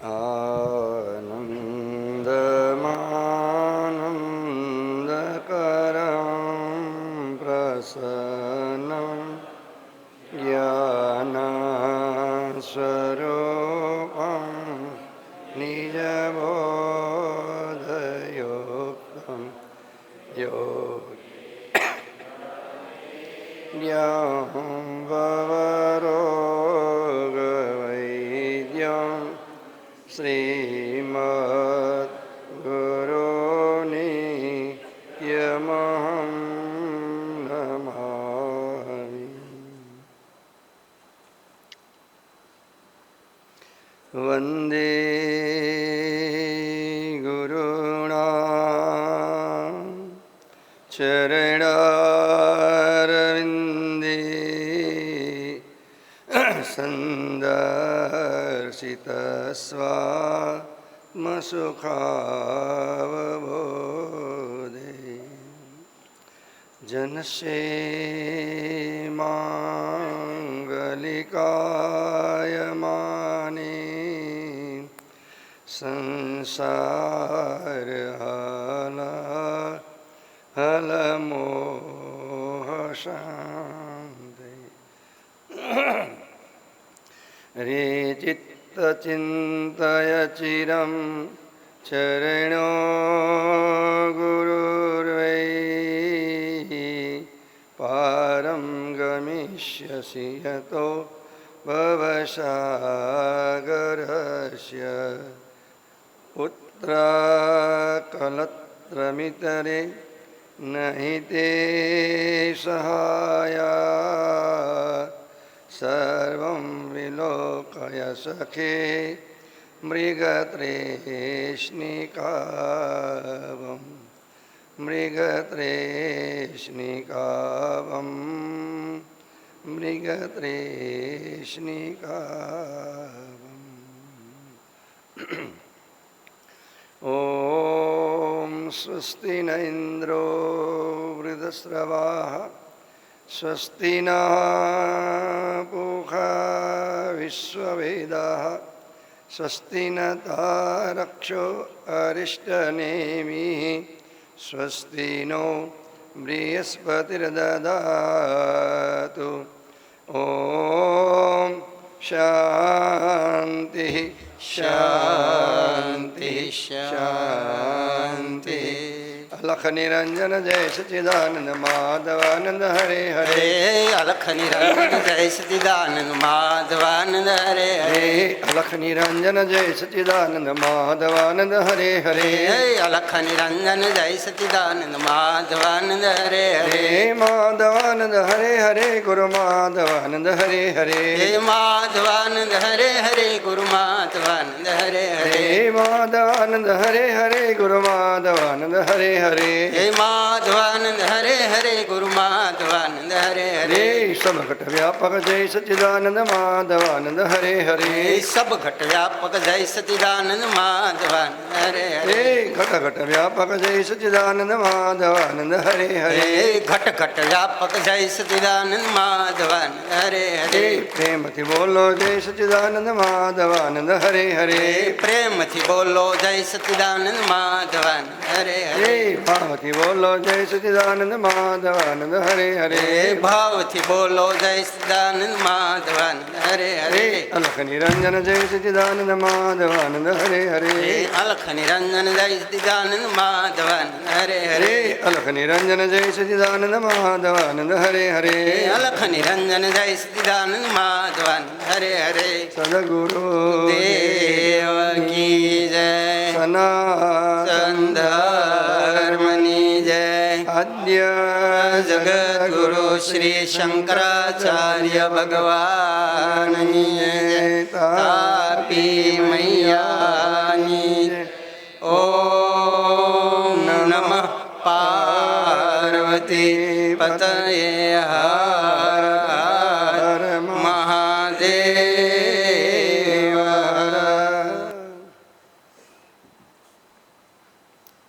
आनन्दमानन्दकरं प्रसन्नं ज्ञानस्वरूपं निजबोधयुक्तं वैद्यं श्रीमद्गुरुनित्यमहं नमामि। वन्दे गुरुणां चरणारविन्दे सन्दर्शितस्वात्मसुखावबोधे जनसेमाङ्गलिकायमाने संसारहलमोहशान्ते रे चित्तचिन्तय चिरं चरणो गुरुर्वै पारं गमिष्यसि यतो भवसागरस्य पुत्रकलत्रमितरे नहि ते सहाया सर्वं विलोकय सखे मृगतृष्णिकावम् मृगतृष्णिकावम् मृगतृष्णिकावम्। ॐ स्वस्ति न इन्द्रो वृद्धस्रवाः स्वस्ति नः पूषा विश्ववेदाः स्वस्ति न तारक्षो अरिष्टनेमिः स्वस्ति नो बृहस्पतिर्ददातु। ॐ शान्तिः शान्तिः शान्तिः। अलख निरंजन जय सच्चिदानंद माधवानंद हरे हरे। अलख निरंजन जय सच्चिदानंद माधवानंद हरे हरे। अलख निरंजन जय सच्चिदानंद माधवानंद हरे हरे। अलख निरंजन जय सच्चिदानंद माधवानंद हरे हरे। माधवानंद हरे हरे गुरु माधवानंद हरे हरे। माधवानंद हरे हरे गुरु माधवानंद हरे हरे। माधवानंद हरे हरे गुरु माधवानंद हरे हरे। हे माधवानंद हरे हरे गुरु माधवानंद हरे हरे। सब घट व्यापक जय सच्चिदानंद माधवानंद हरे हरे। सब घट व्यापक जय सच्चिदानंद माधवानंद हरे हरे। घट घट व्यापक जय सच्चिदानंद माधवानंद हरे हरे। घट घट व्यापक जय सच्चिदानंद माधवानंद हरे हरे। प्रेम थी बोलो जय सच्चिदानंद माधवानंद हरे हरे। प्रेम थी बोलो जय सच्चिदानंद माधवानंद हरे हरे। भाव थी बोलो जय सच्चिदानंद माधवानंद हरे हरे। भाव थी बोलो जय सच्चिदानंद माधवानंद हरे हरे। अलख निरंजन जय सच्चिदानंद माधवानंद हरे हरे। अलख निरंजन जय सच्चिदानंद माधवानंद हरे हरे। अलख निरंजन जय सच्चिदानंद माधवानंद हरे हरे। अलख निरंजन जय सच्चिदानंद माधवानंद हरे हरे। सद्गुरु देव की जय। सनातन धर्मनी जय। आद्य जगद्गुरु श्री शंकराचार्य भगवान जय। तापी मैयानी ओम नमः पार्वती पतये हर हर महादेव।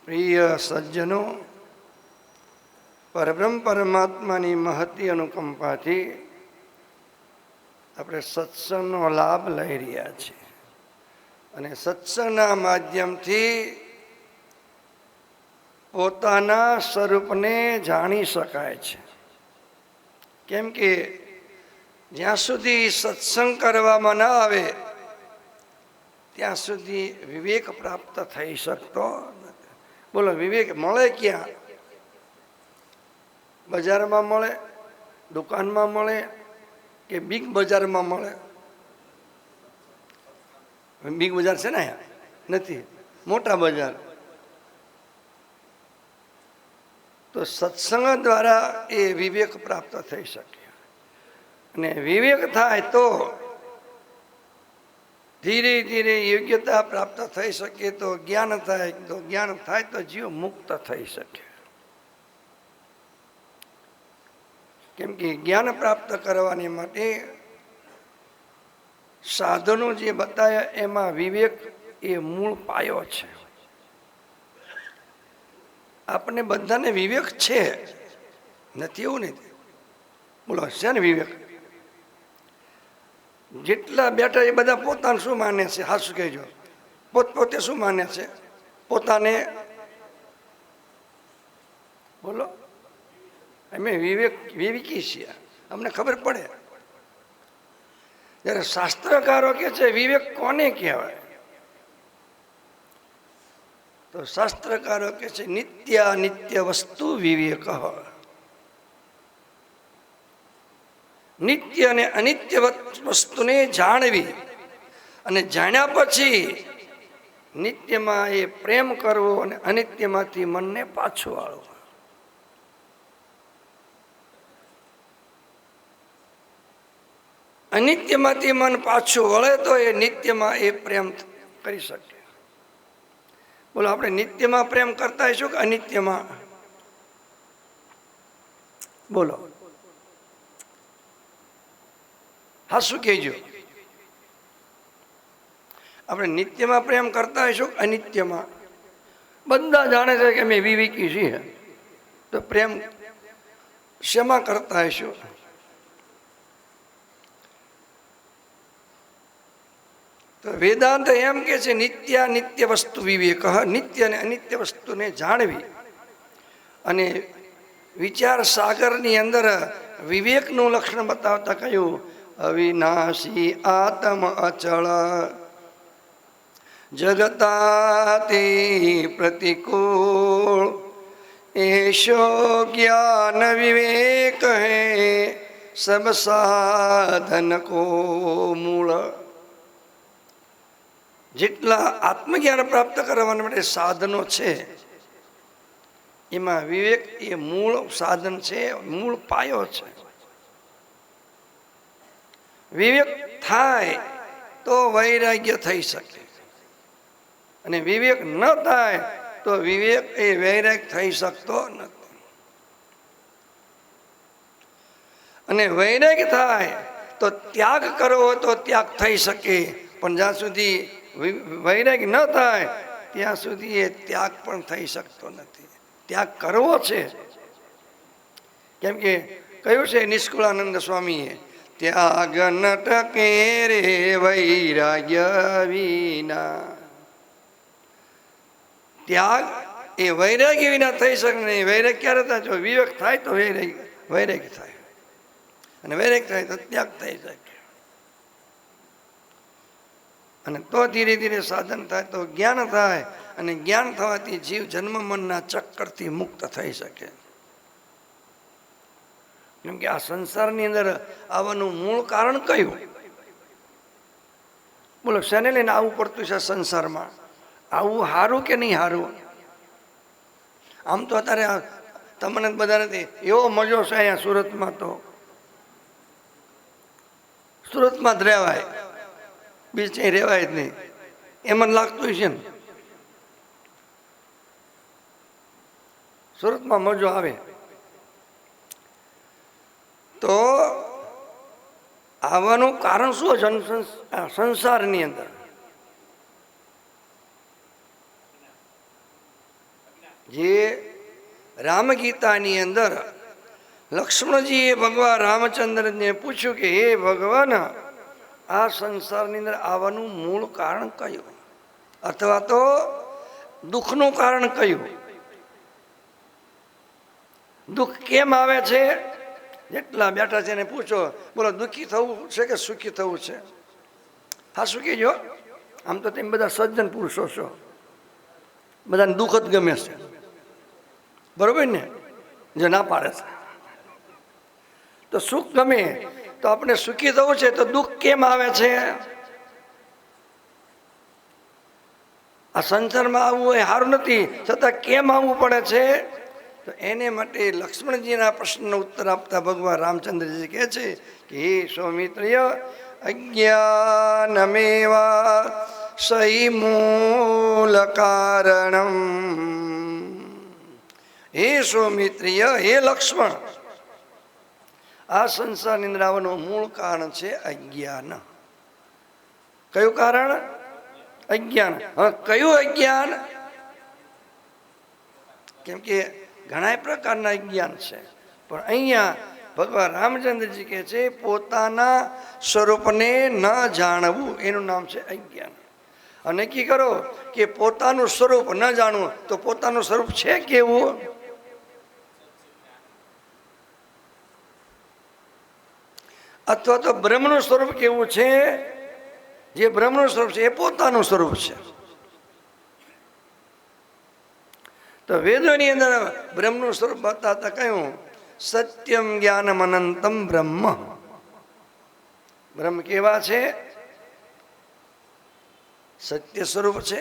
प्रिय सज्जनों, પરબ્રહ્મ પરમાત્માની મહતી અનુકંપાથી આપણે સત્સંગનો લાભ લઈ રહ્યા છીએ અને સત્સંગના માધ્યમથી પોતાના સ્વરૂપને જાણી શકાય છે. કેમ કે જ્યાં સુધી સત્સંગ કરવામાં ન આવે ત્યાં સુધી વિવેક પ્રાપ્ત થઈ શકતો નથી. બોલો, વિવેક મળે ક્યાં? બજારમાં મળે, દુકાનમાં મળે કે બિગ બજારમાં મળે? બિગ બજાર છે ને નથી, મોટા બજાર. તો સત્સંગ દ્વારા એ વિવેક પ્રાપ્ત થઈ શકે. અને વિવેક થાય તો ધીરે ધીરે યોગ્યતા પ્રાપ્ત થઈ શકે. તો જ્ઞાન થાય, તો જ્ઞાન થાય તો જીવ મુક્ત થઈ શકે. કેમ કે જ્ઞાન પ્રાપ્ત કરવાની માટે સાધનો જે બતાવ્યા એમાં વિવેક એ મૂળ પાયો છે. આપણને બધાને વિવેક છે, નથી એવું નથી. બોલો, છે ને વિવેક? જેટલા બેઠા એ બધા પોતાને શું માને છે? હાસુ કહેજો, પોતપોતે શું માને છે પોતાને? બોલો, અમે વિવેકી છીએ, અમને ખબર પડે. જ્યારે શાસ્ત્રકારો કે છે વિવેક કોને કહેવાય, તો શાસ્ત્રકારો કે છે નિત્ય વસ્તુ વિવેક. નિત્ય અને અનિત્ય વસ્તુને જાણવી અને જાણ્યા પછી નિત્યમાં એ પ્રેમ કરવો અને અનિત્યમાંથી મનને પાછું વાળવું. અનિત્યમાંથી મન પાછું વળે તો એ નિત્યમાં એ પ્રેમ કરી શકે. બોલો, આપણે નિત્યમાં પ્રેમ કરતા હશું કે અનિત્યમાં? બોલો, હા શું કહેજો? આપણે નિત્યમાં પ્રેમ કરતા હશું કે અનિત્યમાં? બધા જાણે છે કે અમે વિવેકી છીએ, તો પ્રેમ શેમાં કરતા હશું? તો વેદાંત એમ કે છે નિત્ય વસ્તુ વિવેક. નિત્ય અને અનિત્ય વસ્તુને જાણવી. અને વિચાર સાગરની અંદર વિવેકનું લક્ષણ બતાવતા કહ્યું અવિનાશી આત્મ અચળ જગતાતિ પ્રતિકૂળ એશો જ્ઞાન વિવેક હે સબ સાધન કો મૂળ. જેટલા આત્મજ્ઞાન પ્રાપ્ત કરવા માટે સાધનો છે એમાં વિવેક એ મૂળ સાધન છે, મૂળ પાયો છે. વિવેક થાય તો વૈરાગ્ય થઈ શકે, અને વિવેક ન થાય તો વિવેક એ વૈરાગ થઈ શકતો નથી. અને વૈરાગ થાય તો ત્યાગ કરવો તો ત્યાગ થઈ શકે, પણ જ્યાં સુધી વૈરાગ ન થાય ત્યાં સુધી એ ત્યાગ પણ થઈ શકતો નથી. ત્યાગ કરવો છે. કેમ કે કહ્યું છે નિષ્કુળાનંદ સ્વામીએ, ત્યાગ ન ટકે રે વૈરાગ્ય વિના. ત્યાગ એ વૈરાગ્ય વિના થઈ શકે નહીં. વૈરાગ ક્યારે થાય? જો વિવેક થાય તો વૈરાગ થાય, અને વૈરાગ થાય તો ત્યાગ થઈ શકે. અને તો ધીરે ધીરે સાધન થાય તો જ્ઞાન થાય, અને જ્ઞાન થવાથી જીવ જન્મ મનના ચક્કરથી મુક્ત થઈ શકે. કેમ કે આ સંસારની અંદર આવવાનું મૂળ કારણ કયું? બોલો, શેને લઈને આવવું પડતું છે સંસારમાં? આવું સારું કે નહીં સારું? આમ તો અત્યારે તમને બધા નથી એવો મજો છે અહીંયા સુરતમાં, તો સુરતમાં જ રહેવાય, બીજ ક્યાંય રહેવાય જ નહીં એમ જ લાગતું છે ને. સુરતમાં મજો આવે તો આવવાનું કારણ શું છે? સંસારની અંદર જે રામગીતાની અંદર લક્ષ્મણજીએ ભગવાન રામચંદ્રને પૂછ્યું કે હે ભગવાન, આ સંસારની અંદર આવવાનું મૂળ કારણ કયું? અથવા તો દુઃખનું કારણ કયું? દુઃખ કેમ આવે છે? જેટલા બેઠા છે એને પૂછો, બોલો દુઃખી થવું છે કે સુખી થવું છે? હા, સુખી જો. આમ તો તેમ બધા સજ્જન પુરુષો છો, બધાને દુઃખ જ ગમે છે, બરોબર ને? જો ના પાડે છે તો સુખ ગમે, તો આપણે સુખી થવું છે તો દુઃખ કેમ આવે છે? આ સંસારમાં આવવું એ સારું નથી, છતાં કેમ આવવું પડે છે? તો એને માટે લક્ષ્મણજીના પ્રશ્નનો ઉત્તર આપતા ભગવાન રામચંદ્રજી કહે છે કે હે સૌમિત્રય, અજ્ઞાનમેવા સહી મૂલ કારણમ. હે સૌમિત્રય, હે લક્ષ્મણ, આ સંસાર નિંદ્રાવાનું મૂળ કારણ છે અજ્ઞાન. કયું કારણ? અજ્ઞાન. હા, કયું અજ્ઞાન? કેમ કે ઘણા પ્રકારના અજ્ઞાન છે, પણ અહીંયા ભગવાન રામચંદ્રજી કહે છે પોતાના સ્વરૂપને ન જાણવું એનું નામ છે અજ્ઞાન. અને નક્કી કરો કે પોતાનું સ્વરૂપ ન જાણવું, તો પોતાનું સ્વરૂપ છે કેવું? અથવા તો બ્રહ્મનું સ્વરૂપ કેવું છે? જે બ્રહ્મનું સ્વરૂપ છે એ પોતાનું સ્વરૂપ છે. તો વેદોની અંદર બ્રહ્મનું સ્વરૂપ બતાવતા કયું? સત્યમ જ્ઞાનમ અનંતમ બ્રહ્મ. બ્રહ્મ કેવા છે? સત્ય સ્વરૂપ છે.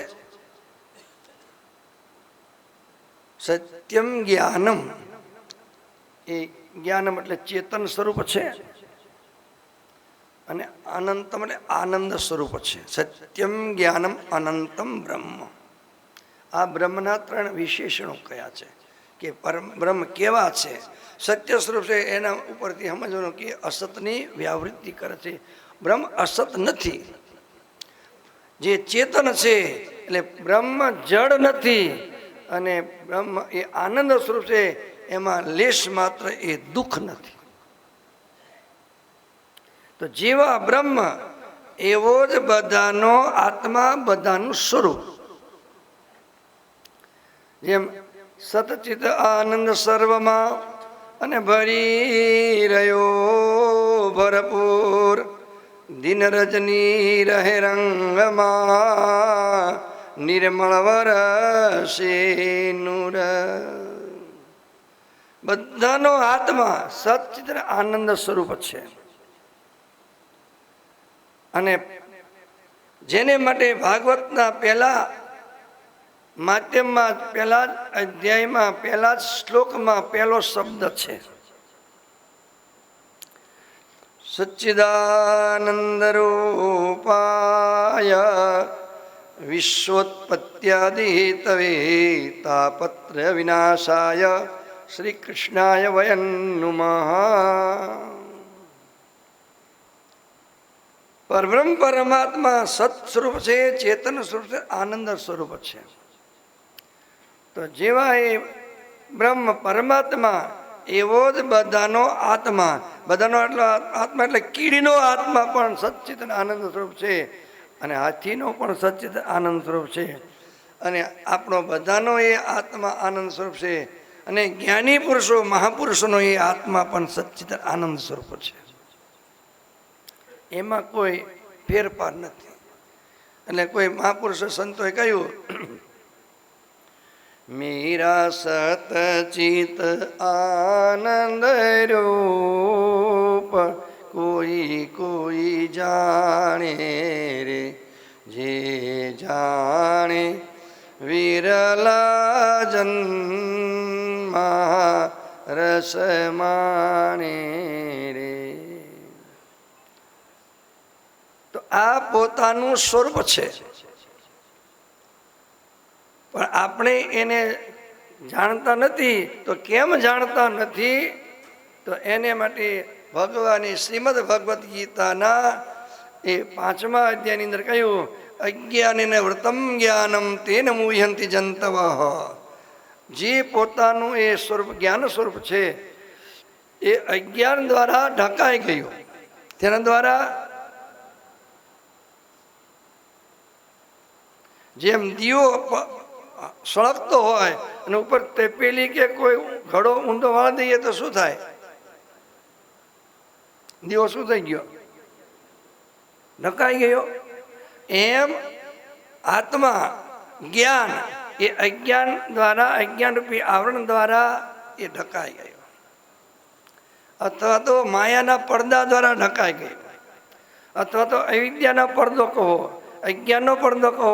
સત્યમ જ્ઞાનમ, એ જ્ઞાનમ એટલે ચેતન સ્વરૂપ છે, અને અનંતમ એટલે આનંદ સ્વરૂપ છે. સત્યમ જ્ઞાનમ અનંતમ બ્રહ્મ. આ બ્રહ્મના ત્રણ વિશેષણો કયા છે કે બ્રહ્મ કેવા છે? સત્ય સ્વરૂપ છે, એના ઉપરથી સમજવાનું કે અસતની વ્યાવૃત્તિ કરે છે. બ્રહ્મ અસત નથી. જે ચેતન છે એટલે બ્રહ્મ જડ નથી, અને બ્રહ્મ એ આનંદ સ્વરૂપ છે, એમાં લેશ માત્ર એ દુઃખ નથી. તો જેવા બ્રહ્મ એવો જ બધાનો આત્મા, બધાનું સ્વરૂપ. જેમ સતચિત આનંદ સર્વમાં અને ભરી રહ્યો ભરપૂર, દિન રજની રહે રંગમાં, નિર્મળ વરસે નૂર. બધાનો આત્મા સતચિત આનંદ સ્વરૂપ છે. અને જેને માટે ભાગવતના પહેલા માધ્યમમાં, પહેલા અધ્યાયમાં, પહેલા શ્લોકમાં પહેલો શબ્દ છે સચ્ચિદાનંદ રૂપાય વિશ્વોત્પત્યાદિ હેતવે તાપત્ર વિનાશાય શ્રી કૃષ્ણાય વયં નુમઃ. પરબ્રહ્મ પરમાત્મા સત સ્વરૂપ છે, ચેતન સ્વરૂપ છે, આનંદ સ્વરૂપ છે. તો જેવા એ બ્રહ્મ પરમાત્મા એવો જ બધાનો આત્મા. બધાનો આટલો આત્મા એટલે કીડીનો આત્મા પણ સચ્ચિત આનંદ સ્વરૂપ છે, અને હાથીનો પણ સચ્ચિત આનંદ સ્વરૂપ છે, અને આપણો બધાનો એ આત્મા આનંદ સ્વરૂપ છે. અને જ્ઞાની પુરુષો, મહાપુરુષોનો એ આત્મા પણ સચ્ચિત આનંદ સ્વરૂપ છે. એમાં કોઈ ફેરફાર નથી. એટલે કોઈ મહાપુરુષો સંતોએ કહ્યું, મેરા સતચિત આનંદ રૂપ કોઈ કોઈ જાણે રે, જે જાણે વિરલા જન્મા રસ માણે રે. તો આ પોતાનું સ્વરૂપ છે, પણ આપણે એને જાણતા નથી. તો કેમ જાણતા નથી? તો એને માટે ભગવાનની શ્રીમદ ભગવદ્ ગીતાના એ 5મા અધ્યાયની અંદર કહ્યું, અજ્ઞાનેન વૃતમ જ્ઞાનમ તેન મુહ્યંતિ જંતવઃ. જે પોતાનું એ સ્વરૂપ, જ્ઞાન સ્વરૂપ છે, એ અજ્ઞાન દ્વારા ઢકાઈ ગયું. તેના દ્વારા જેમ દીવો સળગતો હોય અને ઉપર તેપેલી કે કોઈ ઘડો ઊંધો વાળી દઈએ તો શું થાય? દીવો શું થઈ ગયો? ઢકાઈ ગયો. એમ આત્મા જ્ઞાન એ અજ્ઞાન દ્વારા, અજ્ઞાન રૂપી આવરણ દ્વારા એ ઢકાઈ ગયો, અથવા તો માયાના પડદા દ્વારા ઢકાઈ ગયો, અથવા તો અવિદ્યાનો પડદો કહો, અજ્ઞાનનો પડદો કહો,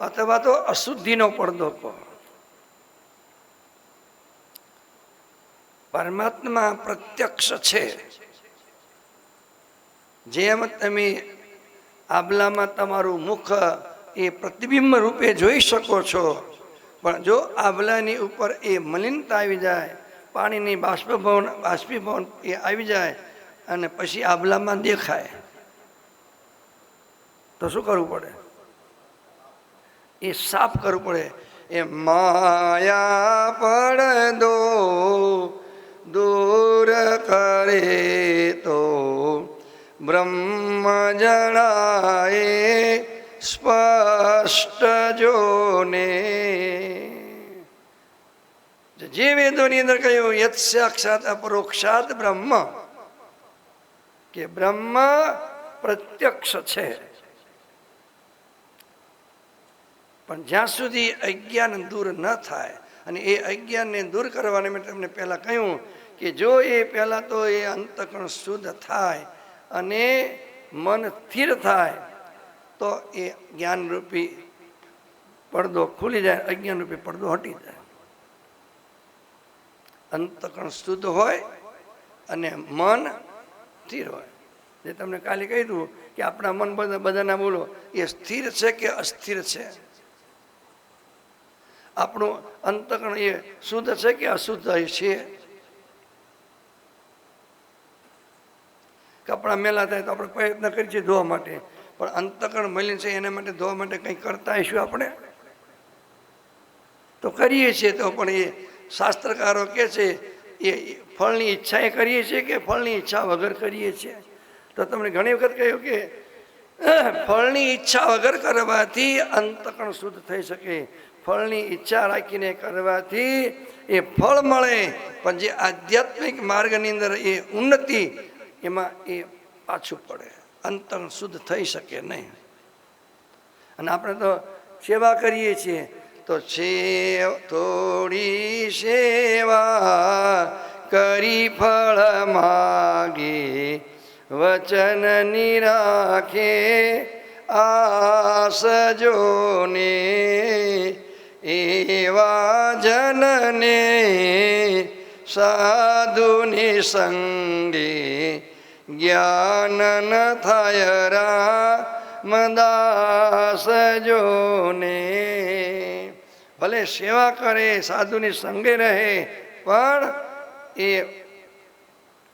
અથવા તો અશુદ્ધિનો પડદો કહો. પરમાત્મા પ્રત્યક્ષ છે. જેમ તમે આબલામાં તમારું મુખ એ પ્રતિબિંબ રૂપે જોઈ શકો છો, પણ જો આબલાની ઉપર એ મલિનતા આવી જાય, પાણીની બાષ્પીભવન એ આવી જાય અને પછી આબલામાં દેખાય તો શું કરવું પડે? એ સાફ કરવું પડે. એ માયા પડદો દૂર કરે તો બ્રહ્મ જણાય સ્પષ્ટ જોને. જે વેદોની અંદર કહ્યું યત સાક્ષાત અપરોક્ષાત બ્રહ્મ, કે બ્રહ્મ પ્રત્યક્ષ છે. પણ જ્યાં સુધી અજ્ઞાન દૂર ન થાય, અને એ અજ્ઞાનને દૂર કરવાને મેં તમને પહેલાં કહ્યું કે જો એ પહેલાં તો એ અંતઃકરણ શુદ્ધ થાય અને મન સ્થિર થાય તો એ જ્ઞાનરૂપી પડદો ખુલી જાય, અજ્ઞાનરૂપી પડદો હટી જાય. અંતઃકરણ શુદ્ધ હોય અને મન સ્થિર હોય. જે તમને કાલે કહ્યું કે આપણા મન બધાના બોલો એ સ્થિર છે કે અસ્થિર છે? આપણું અંતઃકરણ એ શુદ્ધ છે કે અશુદ્ધ છે? કપડાં મેલા થાય તો આપણે પ્રયત્ન કરીએ છીએ ધોવા માટે, પણ અંતઃકરણ મલિન છે એના માટે ધોવા માટે કંઈ કરતા હશું આપણે? તો કરીએ છીએ, તો પણ એ શાસ્ત્રકારો કહે છે એ ફળની ઈચ્છાએ કરીએ છીએ કે ફળની ઈચ્છા વગર કરીએ છીએ? તો તમને ઘણી વખત કહ્યું કે ફળની ઈચ્છા વગર કરવાથી અંતઃકરણ શુદ્ધ થઈ શકે, ફળની ઈચ્છા રાખીને કરવાથી એ ફળ મળે, પણ જે આધ્યાત્મિક માર્ગની અંદર એ ઉન્નતિ એમાં એ પાછું પડે, અંતઃકરણ શુદ્ધ થઈ શકે નહીં. અને આપણે તો સેવા કરીએ છીએ તો થોડી સેવા કરી ફળ માગે, વચન નિરાખે આસ જોને, એવા જનને સાધુની સંગે જ્ઞાન ન થાય રામદાસ જોને. ભલે સેવા કરે, સાધુની સંગે રહે, પણ એ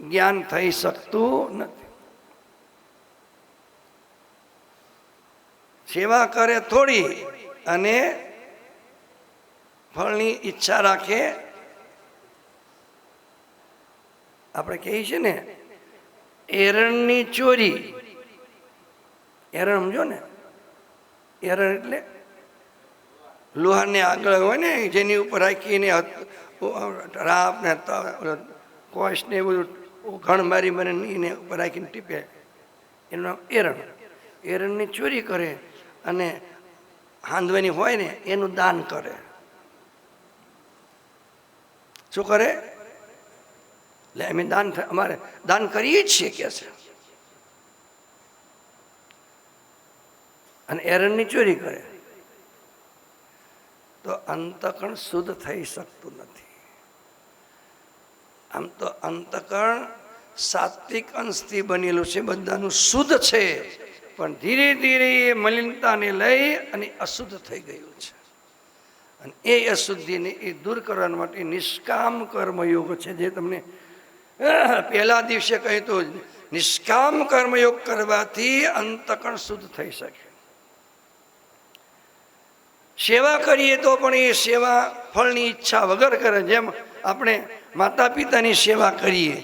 જ્ઞાન થઈ શકતું નથી. સેવા કરે થોડી અને ફળની ઈચ્છા રાખે. આપણે કહીએ છીએ ને એરણની ચોરી. એરણ સમજો ને? એરણ એટલે લોહાને આગળ હોય ને જેની ઉપર રાખીને રાપ ને કોશ ને બધું ઘણ મારી મને ઉપર રાખીને ટીપે, એનું નામ એરણ. એરણની ચોરી કરે અને હાંધવાની હોય ને એનું દાન કરે. શું કરે? એટલે અમે અમારે દાન કરીએ જ છીએ કે છે, અને એરણની ચોરી કરે તો અંતઃકરણ શુદ્ધ થઈ શકતું નથી. આમ તો અંતઃકરણ સાત્વિક અંશથી બનેલું છે, બધાનું શુદ્ધ છે, પણ ધીરે ધીરે એ મલિનતાને લઈ અને અશુદ્ધ થઈ ગયું છે. અને એ અશુદ્ધિને એ દૂર કરવા માટે નિષ્કામ કર્મયોગ છે, જે તમને પહેલા દિવસે કહ્યું તો નિષ્કામ કર્મયોગ કરવાથી અંતઃકરણ શુદ્ધ થઈ શકે. સેવા કરીએ તો પણ એ સેવા ફળની ઈચ્છા વગર કરે. જેમ આપણે માતા પિતાની સેવા કરીએ,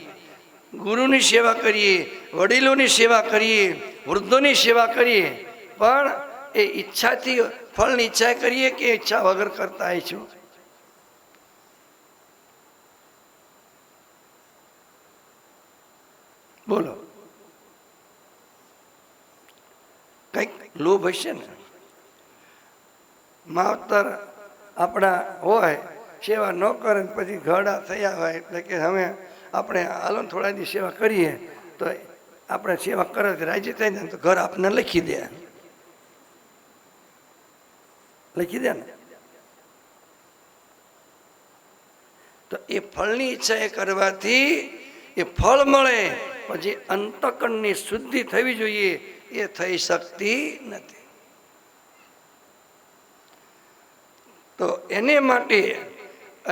ગુરુની સેવા કરીએ, વડીલોની સેવા કરીએ, વૃદ્ધોની સેવા કરીએ, પણ એ ઈચ્છાથી ફળની ઈચ્છા કરીએ કે ઈચ્છા વગર કરતા છું? બોલો, કઈક લોભ હશે ને? માવતર આપણા હોય, સેવા ન કરે પછી ઘરડા થયા હોય એટલે કે અમે આપણે હાલો થોડા દી સેવા કરીએ તો આપણે સેવા કરે રાજી થાય ને તો ઘર આપને લખી દે ને. તો એ ફળની ઈચ્છા એ કરવાથી એ ફળ મળે, પછી અંતકરણની શુદ્ધિ થવી જોઈએ, એ થઈ શકતી નથી. તો એને માટે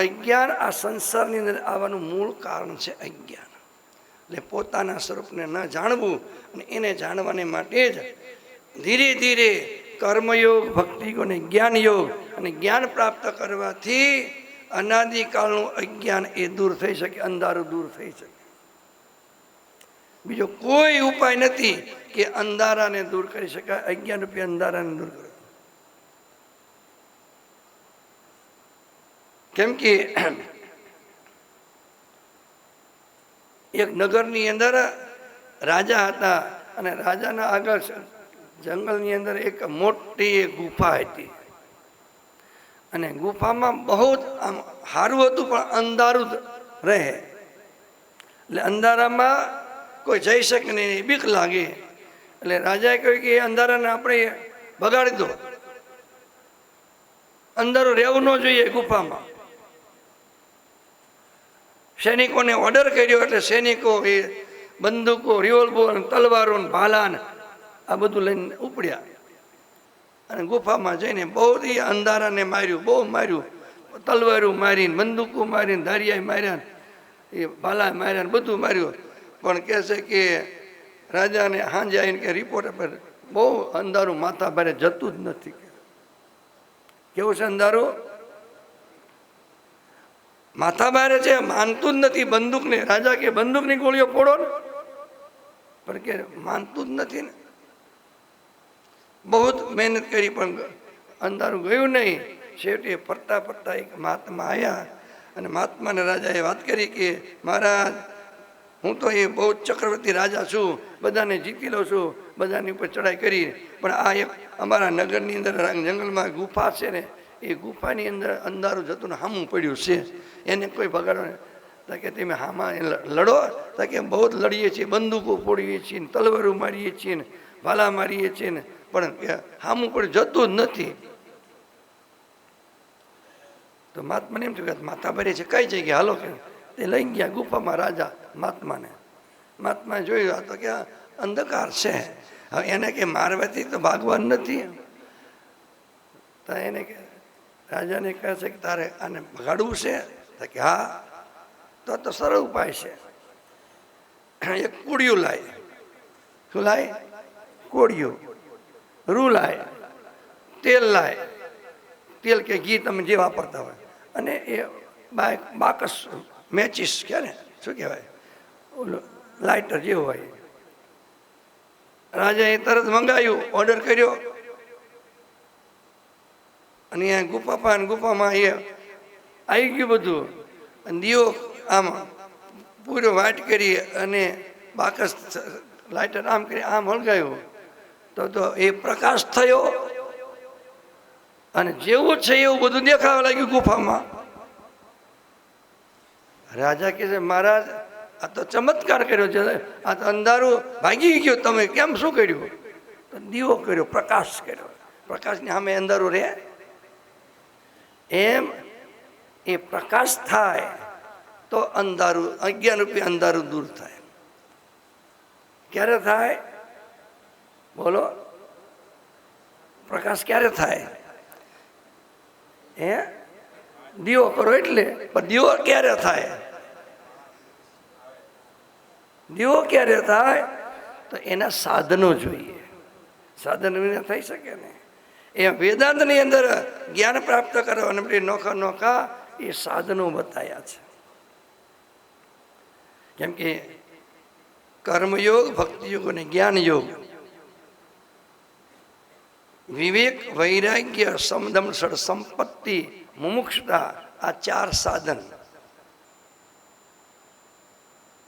અજ્ઞાન આ સંસારની અંદર આવવાનું મૂળ કારણ છે અજ્ઞાન. એટલે પોતાના સ્વરૂપને ન જાણવું અને એને જાણવાને માટે જ ધીરે ધીરે કર્મયોગ, ભક્તિયોગ અને જ્ઞાન યોગ અને જ્ઞાન પ્રાપ્ત કરવાથી અનાદિકાળનું અજ્ઞાન એ દૂર થઈ શકે, અંધારું દૂર થઈ શકે. બીજો કોઈ ઉપાય નથી કે અંધારાને દૂર કરી શકાય, અજ્ઞાન રૂપી અંધારાને દૂર કરે. કેમ કે એક નગરની અંદર રાજા હતા અને રાજાના આગળ જંગલની અંદર એક મોટી ગુફા હતી અને ગુફામાં બહુ આમ સારું હતું પણ અંધારું રહે. એટલે અંધારામાં કોઈ જઈ શકે નહીં, બીક લાગે. એટલે રાજાએ કહ્યું કે એ અંધારાને આપણે બગાડી દો, અંધારું રહેવું ન જોઈએ ગુફામાં. સૈનિકોને ઓર્ડર કર્યો એટલે સૈનિકો એ બંદૂકો, રિવોલ્વર, તલવારો, ભાલા આ બધું લઈને ઉપડ્યા અને ગુફામાં જઈને બહુ અંધારાને માર્યું, બહુ માર્યું. તલવારું મારીને, બંદૂકો મારીને, ધારિયા માર્યા, એ ભાલા માર્યા, બધું માર્યું. પણ કહે છે કે રાજાને સાંજે આવીને કે રિપોર્ટ આપે, બહુ અંધારું માથા ભારે જતું જ નથી. કેવું છે અંધારું? માથા બારે છે, માનતું જ નથી બંદૂકને. રાજા કે બંદૂકની ગોળીઓ ફોડો ને, પણ કે માનતું જ નથી ને. બહુ મહેનત કરી પણ અંધારું ગયું નહીં. છેવટે ફરતા ફરતા એક મહાત્મા આવ્યા અને મહાત્માને રાજાએ વાત કરી કે મહારાજ, હું તો એ બહુ ચક્રવર્તી રાજા છું, બધાને જીતી લઉં છું, બધાની ઉપર ચડાઈ કરી, પણ આ એક અમારા નગરની અંદર જંગલમાં ગુફા છે ને, એ ગુફાની અંદર અંધારું જતું ને હામું પડ્યું છે, એને કોઈ ભગાડો ને. કે તમે હામાં લડો? કે બહુ જ લડીએ છીએ, બંદૂકો ફોડીએ છીએ ને, તલવારો મારીએ છીએ ને, ભાલા મારીએ છીએ ને, પણ હામું પડ્યું જતું જ નથી. તો મહાત્માને એમ થયું કે માથા ભરે છે, કઈ જગ્યાએ હાલો કે. તે લઈ ગયા ગુફામાં રાજા મહાત્માને. મહાત્માએ જોયું આ તો કે અંધકાર છે, હવે એને કે મારવાથી તો ભાગવાનું નથી. તો એને કે રાજાને કહે છે કે તારે આને ભગાડવું છે? કે હા. તો સરળ ઉપાય છે, એક કોળિયું લાય. શું લાય? કોળિયું. રૂ લાય, તેલ લાય, તેલ કે ઘી તમે જે વાપરતા હોય, અને એ બાકસ મેચીસ કે ને શું કહેવાય, ઓલું લાઇટર જેવું હોય. રાજાએ તરત મંગાવ્યું, ઓર્ડર કર્યો અને અહીંયા ગુફામાં એ આવી ગયું બધું. અને દીવો આમ પૂરો વાટ કરી અને બાકસ લાઇટર આમ કરી આમ હળગાયું તો એ પ્રકાશ થયો અને જેવું છે એવું બધું દેખાવા લાગ્યું ગુફામાં. રાજા કહે છે મહારાજ, આ તો ચમત્કાર કર્યો છે, આ તો અંધારું ભાગી ગયું, તમે કેમ શું કર્યું? તો દીવો કર્યો, પ્રકાશ કર્યો. પ્રકાશની સામે અંધારું રહે? એમ એ પ્રકાશ થાય તો અંધારું, અજ્ઞાન રૂપી અંધારું દૂર થાય. ક્યારે થાય? બોલો, પ્રકાશ ક્યારે થાય? દીવો કરો એટલે. પણ દીવો ક્યારે થાય? દીવો ક્યારે થાય? તો એના સાધનો જોઈએ. સાધન વિના થઈ શકે ને. એ વેદાંતની અંદર જ્ઞાન પ્રાપ્ત કરવાને બધી નોખા એ સાધનો બતાવ્યા છે. કેમ કે કર્મયોગ, ભક્તિયોગ અને જ્ઞાન યોગ વિવેક, વૈરાગ્ય, સમદંશળ, સંપત્તિ, મુમુક્ષતા, આ 4 સાધન.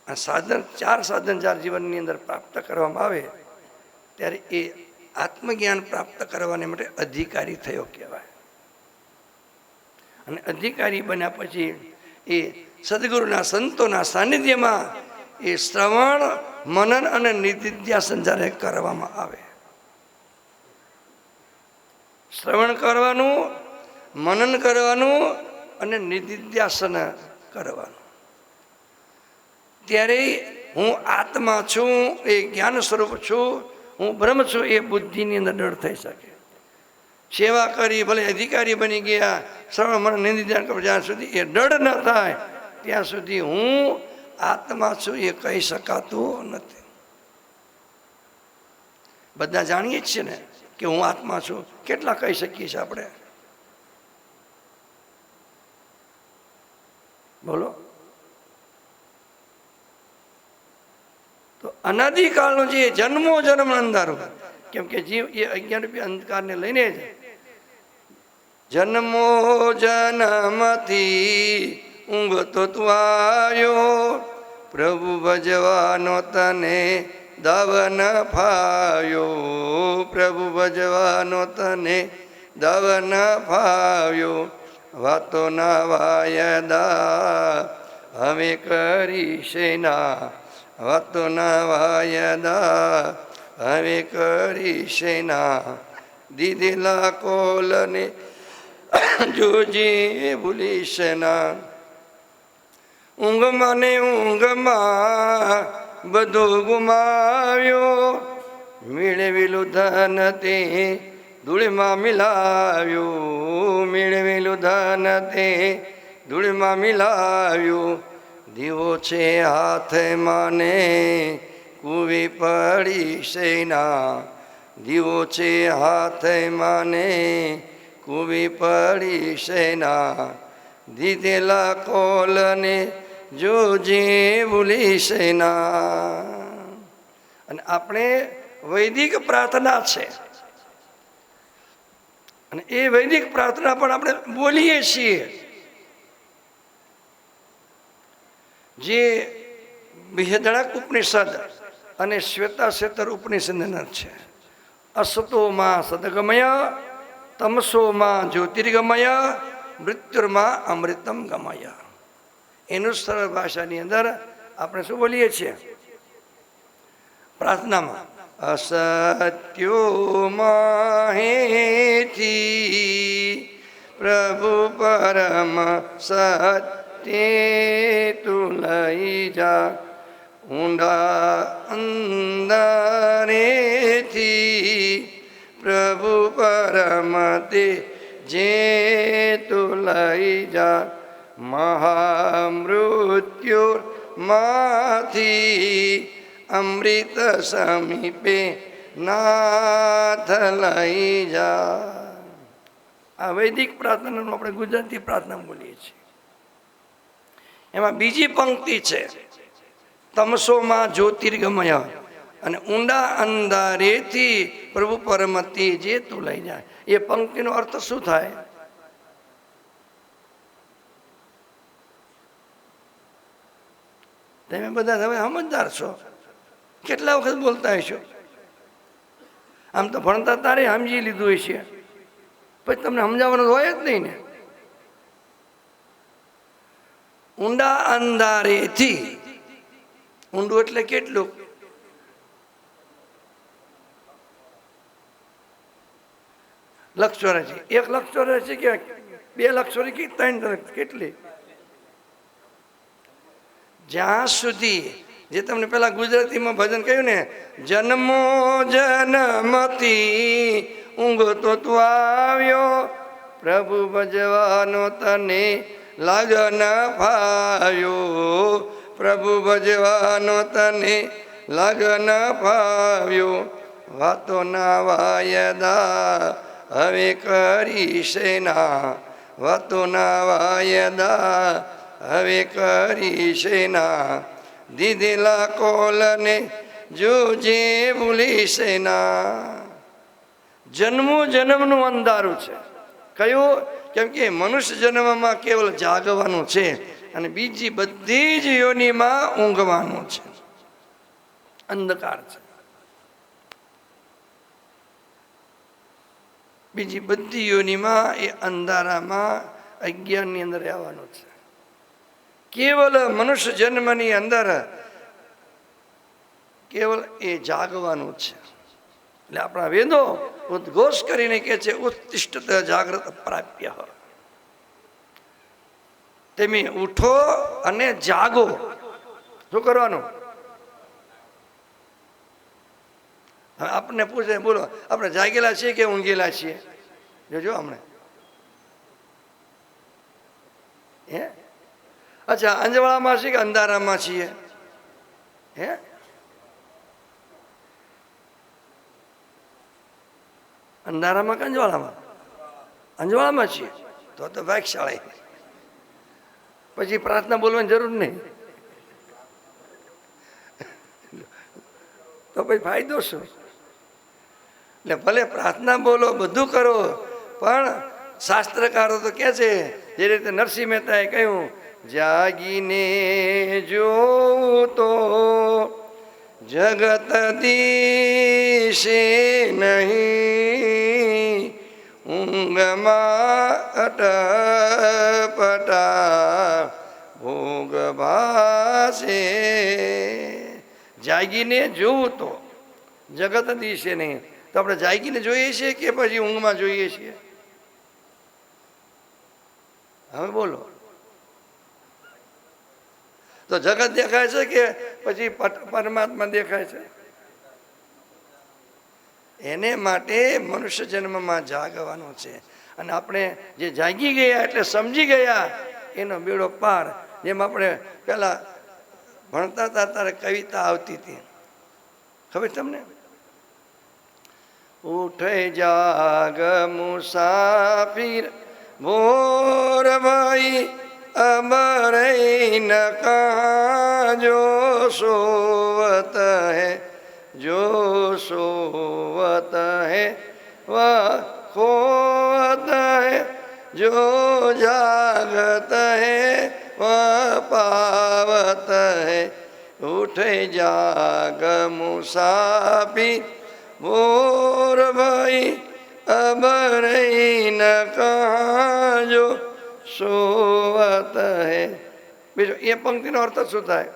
આ સાધન 4 સાધન જ્યારે જીવનની અંદર પ્રાપ્ત કરવામાં આવે ત્યારે એ આત્મજ્ઞાન પ્રાપ્ત કરવાને માટે અધિકારી થયો કહેવાય. અને અધિકારી બન્યા પછી એ સદગુરુના સંતોના સાનિધ્યમાં એ શ્રવણ, મનન અને નિધિધ્યાસન જ્યારે કરવામાં આવે, શ્રવણ કરવાનું, મનન કરવાનું અને નિધિધ્યાસન કરવાનું, ત્યારે હું આત્મા છું, એ જ્ઞાન સ્વરૂપ છું, હું બ્રહ્મ છું, એ બુદ્ધિની અંદર દૃઢ થઈ શકે. સેવા કરી ભલે અધિકારી બની ગયા, શ્રવણ મનન નિધિધ્યાસન કરો, જ્યાં સુધી એ દૃઢ ન થાય ત્યાં સુધી હું આત્મા છું એ કહી શકાતું નથી. બધા જાણીએ જ છીએ ને કે હું આત્મા છું. કેટલા કહી શકીએ છીએ આપણે? બોલો. તો અનાદિકાળનો જે જન્મો જન્મ અંધારું, કેમ કે જીવ એ અજ્ઞાન રૂપી અંધકારને લઈને જ જન્મો જન્મથી ઊંઘતો તું આવ્યો, પ્રભુ ભજવાનો તને દાવ ન ફાવ્યો, પ્રભુ ભજવાનો તને દાવ ન ફાવ્યો, વાતો ના વાયદા હવે કરી સેના, વાતો ના વાયદા હવે કરી સેના, દીધેલા કોલને જોજે ભૂલી સેના. ઊંઘમાં ને ઊંઘમાં બધું ગુમાવ્યો, મેળવેલું ધન તે ધૂળમાં મિલાવ્યું, મેળવેલું ધન તે ધૂળમાં મિલાવ્યું, દીવો છે હાથમાં ને કૂવી પડી સેના, દીવો છે હાથમાં ને કૂવી પડી સેના, દીધેલા કોલને જોજે ભૂલી સેના. અને આપણે વૈદિક પ્રાર્થના છે, અને એ વૈદિક પ્રાર્થના પણ આપણે બોલીએ છીએ. જે બૃહદળક ઉપનિષદ અને શ્વેતાશ્વેતર ઉપનિષદના છે. અસતોમાં સદગમય, તમસોમાં જ્યોતિર્ગમય, મૃત્યુર્માં અમૃતમ ગમય. એનું સરળ ભાષાની અંદર આપણે શું બોલીએ છીએ પ્રાર્થનામાં? અસત્યો માહેથી પ્રભુ પરમ સત્ય તું લઈ જા, ઊંડા અંધારેથી પ્રભુ પરમ તે જે તું લઈ જા, મહામૃત્યુ માંથી અમૃત સમીપે નાથ લઈ જા. આ વૈદિક પ્રાર્થનાનું આપણે ગુજરાતી પ્રાર્થના બોલીએ છીએ. એમાં બીજી પંક્તિ છે તમસોમાં જ્યોતિર્ગમય, અને ઊંડા અંધારેથી પ્રભુ પરમતી જે તું લઈ જાય. એ પંક્તિનો અર્થ શું થાય? તમે બધા હવે સમજદાર છો, કેટલા વખત બોલતા હશો. આમ તો ભણતા તારે સમજી લીધું હશે, પછી તમને સમજાવવાનું હોય જ નહીં ને. ઊંડા અંધારેથી, ઊંડું એટલે કેટલું? લક્ષ ચોરાશી. 1 લાખ 84 કે 2 લાખ 84 કે 3 લાખ કેટલી? જ્યાં સુધી જે તમને પેલા ગુજરાતીમાં ભજન કહ્યું ને, જન્મો જન્મથી ઊંઘતો તું આવ્યો, પ્રભુ ભજવાનો તને લગન ફાવ્યો, પ્રભુ ભજવાનો તને લગન ફાવ્યો, વાતો ના વાયદા હવે કરી સેના, વાતો ના વાયદા હવે કરી સેના, દીધેલા કોલને જોજે ભૂલી સેના. જન્મો જન્મનું અંધારું છે. કયું? કેમ કે મનુષ્ય જન્મમાં કેવલ જાગવાનું છે અને બીજી બધી જ યોનિમાં ઊંઘવાનું છે, અંધકાર છે. બીજી બધી યોનિમાં એ અંધારામાં અજ્ઞાનની અંદર રહેવાનું છે. કેવલ મનુષ્ય જન્મની અંદર કેવલ એ જાગવાનું છે. એટલે આપણા વેદો ઉદ્ઘોષ કરીને કહે છે ઉત્તિષ્ઠત જાગ્રત પ્રાપ્ય. તમે ઉઠો અને જાગો. શું કરવાનું? હવે આપણને પૂછે, બોલો આપણે જાગેલા છીએ કે ઊંઘેલા છીએ? જોજો હમણાં. હે અચ્છા, અંજવાળામાં છીએ કે અંધારામાં છીએ? હે અંધારામાં કે અંજવાળામાં? અંજવાળામાં છીએ તો ભાગશાળી. પછી પ્રાર્થના બોલવાની જરૂર નહીં. તો પછી ફાયદો શું? એટલે ભલે પ્રાર્થના બોલો, બધું કરો, પણ શાસ્ત્રકારો તો કહે છે, જે રીતે નરસિંહ મહેતાએ કહ્યું, જાગીને જોઉં તો જગત દિશે નહીં, ઊંઘમાં અટપટા ભોગ ભાસે. જાગીને જોવું તો જગત દિશે નહીં. તો આપણે જાગીને જોઈએ છીએ કે પછી ઊંઘમાં જોઈએ છીએ? હવે બોલો. તો જગત દેખાય છે કે પછી પરમાત્મા દેખાય છે? એને માટે મનુષ્ય જન્મમાં જાગવાનું છે. અને આપણે જે જાગી ગયા એટલે સમજી ગયા, એનો બેડો પાર. જેમ આપણે પેલા ભણતા હતા ત્યારે કવિતા આવતી હતી, ખબર તમને? ઉઠે જાગ મુસાફિર ભોર ભાઈ અમરે ન કહા જો સોવત હૈ, જો સોવત હૈ વહ ખોવત હૈ, જો જાગત હૈ વહ પાવત હૈ. ઉઠે જાગ મુસાફિર ભોર ભાઈ અમરે ન કહા જો સોવત હૈ. બીજો એ પંક્તિનો અર્થ શું થાય?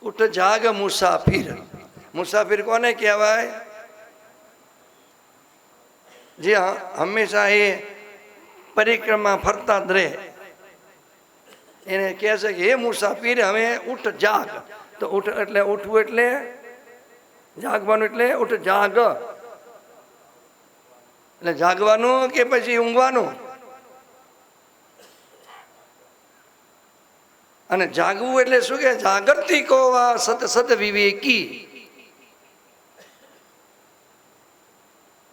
ઉઠ જાગ મુસાફિર. મુસાફિર કોને કહેવાય? જે હંમેશા એ પરિક્રમા ફરતા જ રહે, એને કહે છે કે હે મુસાફિર, હવે ઉઠ જાગ. તો ઉઠ એટલે ઉઠવું, એટલે જાગવાનું, એટલે ઉઠ જાગ. એટલે જાગવાનું કે પછી ઊંઘવાનું? અને જાગવું એટલે શું કે? જાગૃતિ કોવા સત સત વિવેકી.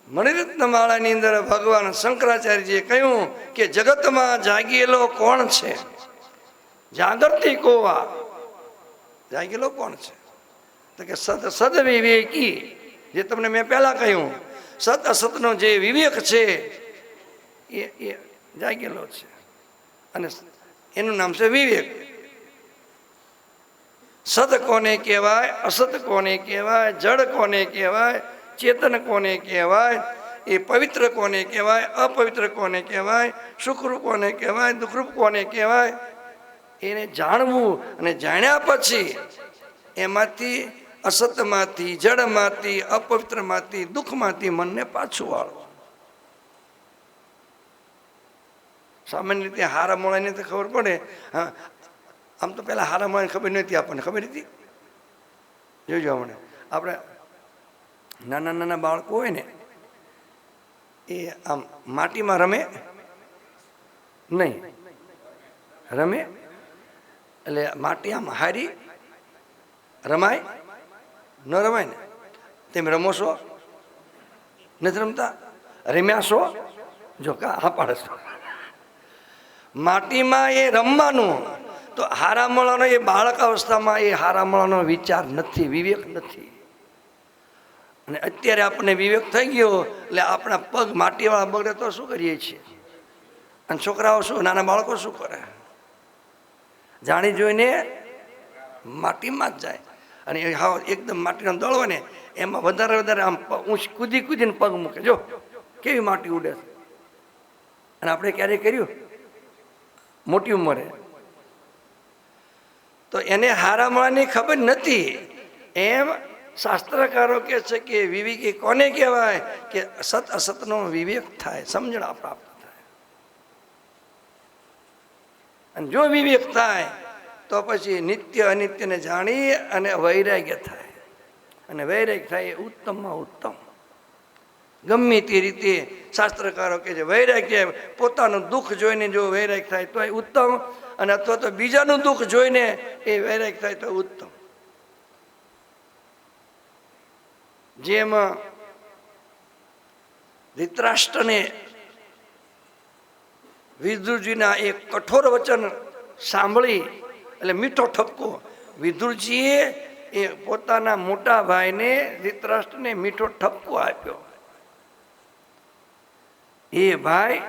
મણિરત્ન માળાની અંદર ભગવાન શંકરાચાર્યજીએ કહ્યું કે જગતમાં જાગેલો કોણ છે? જાગૃતિ કોવા. જાગેલો કોણ છે? તો કે સત સદ વિવેકી. જે તમને મેં પહેલા કહ્યું, સત અસતનો જે વિવેક છે એ જાગેલો છે, અને એનું નામ છે વિવેક. સત કોને કહેવાય? અસત કોને કહેવાય? જડ કોને કહેવાય? ચેતન કોને કહેવાય? એ પવિત્ર કોને કહેવાય? અપવિત્ર કોને કહેવાય? સુખરૂપ કોને કહેવાય? દુઃખરૂપ કોને કહેવાય? એને જાણવું, અને જાણ્યા પછી એમાંથી, અસતમાંથી, જડમાંથી, અપવિત્રમાંથી, દુઃખમાંથી મનને પાછું વાળવું. સામાન્ય રીતે હારા મોળાની તો ખબર પડે. હા, આમ તો પેલા હારા મોળાની ખબર નથી, આપણને ખબર હતી. જોજો હમણાં આપણે નાના નાના બાળકો હોય ને, એ આમ માટીમાં રમે નહીં, રમે એટલે માટી આમ હારી રમાય ન રમાય ને? તમે રમો છો? નથી રમતા? રમ્યા છો? જો કા હા પાડે છો. માટીમાં એ રમવાનું. તો હારામણાનો એ બાળક અવસ્થામાં એ હારામણાનો વિચાર નથી, વિવેક નથી. અને અત્યારે આપણને વિવેક થઈ ગયો એટલે આપણા પગ માટીવાળા બગડે તો શું કરીએ છીએ? અને છોકરાઓ શું, નાના બાળકો શું કરે? જાણી જોઈને માટીમાં જ જાય. અને હાવ એકદમ માટીનો દળ હોય ને એમાં વધારે વધારે આમ કૂદી કૂદીને પગ મૂકે. જો કેવી માટી ઉડે છે. અને આપણે ક્યારેય કર્યું મોટી ઉંમરે? તો એને હારા મળવાની ખબર નથી. એમ શાસ્ત્રકારો કહે છે કે વિવેકી કોને કહેવાય? કે સત અસતનો વિવેક થાય, સમજણ પ્રાપ્ત થાય. અને જો વિવેક થાય તો પછી નિત્ય અનિત્યને જાણી અને વૈરાગ્ય થાય. અને વૈરાગ્ય થાય એ ઉત્તમમાં ઉત્તમ. ગમે તે રીતે શાસ્ત્રકારો કહે છે વૈરાગ્ય પોતાનું દુઃખ જોઈને જો વૈરાગ્ય થાય તો એ ઉત્તમ, અને અથવા તો બીજાનું દુઃખ જોઈને એ વૈરાગ્ય થાય તો ઉત્તમ. જેમ ધૃતરાષ્ટ્રને વિદુરજીના એક કઠોર વચન સાંભળી એટલે મીઠો ઠપકો, વિદુરજીએ એ પોતાના મોટા ભાઈને ધૃતરાષ્ટ્રને મીઠો ઠપકો આપ્યો. એ ભાઈ,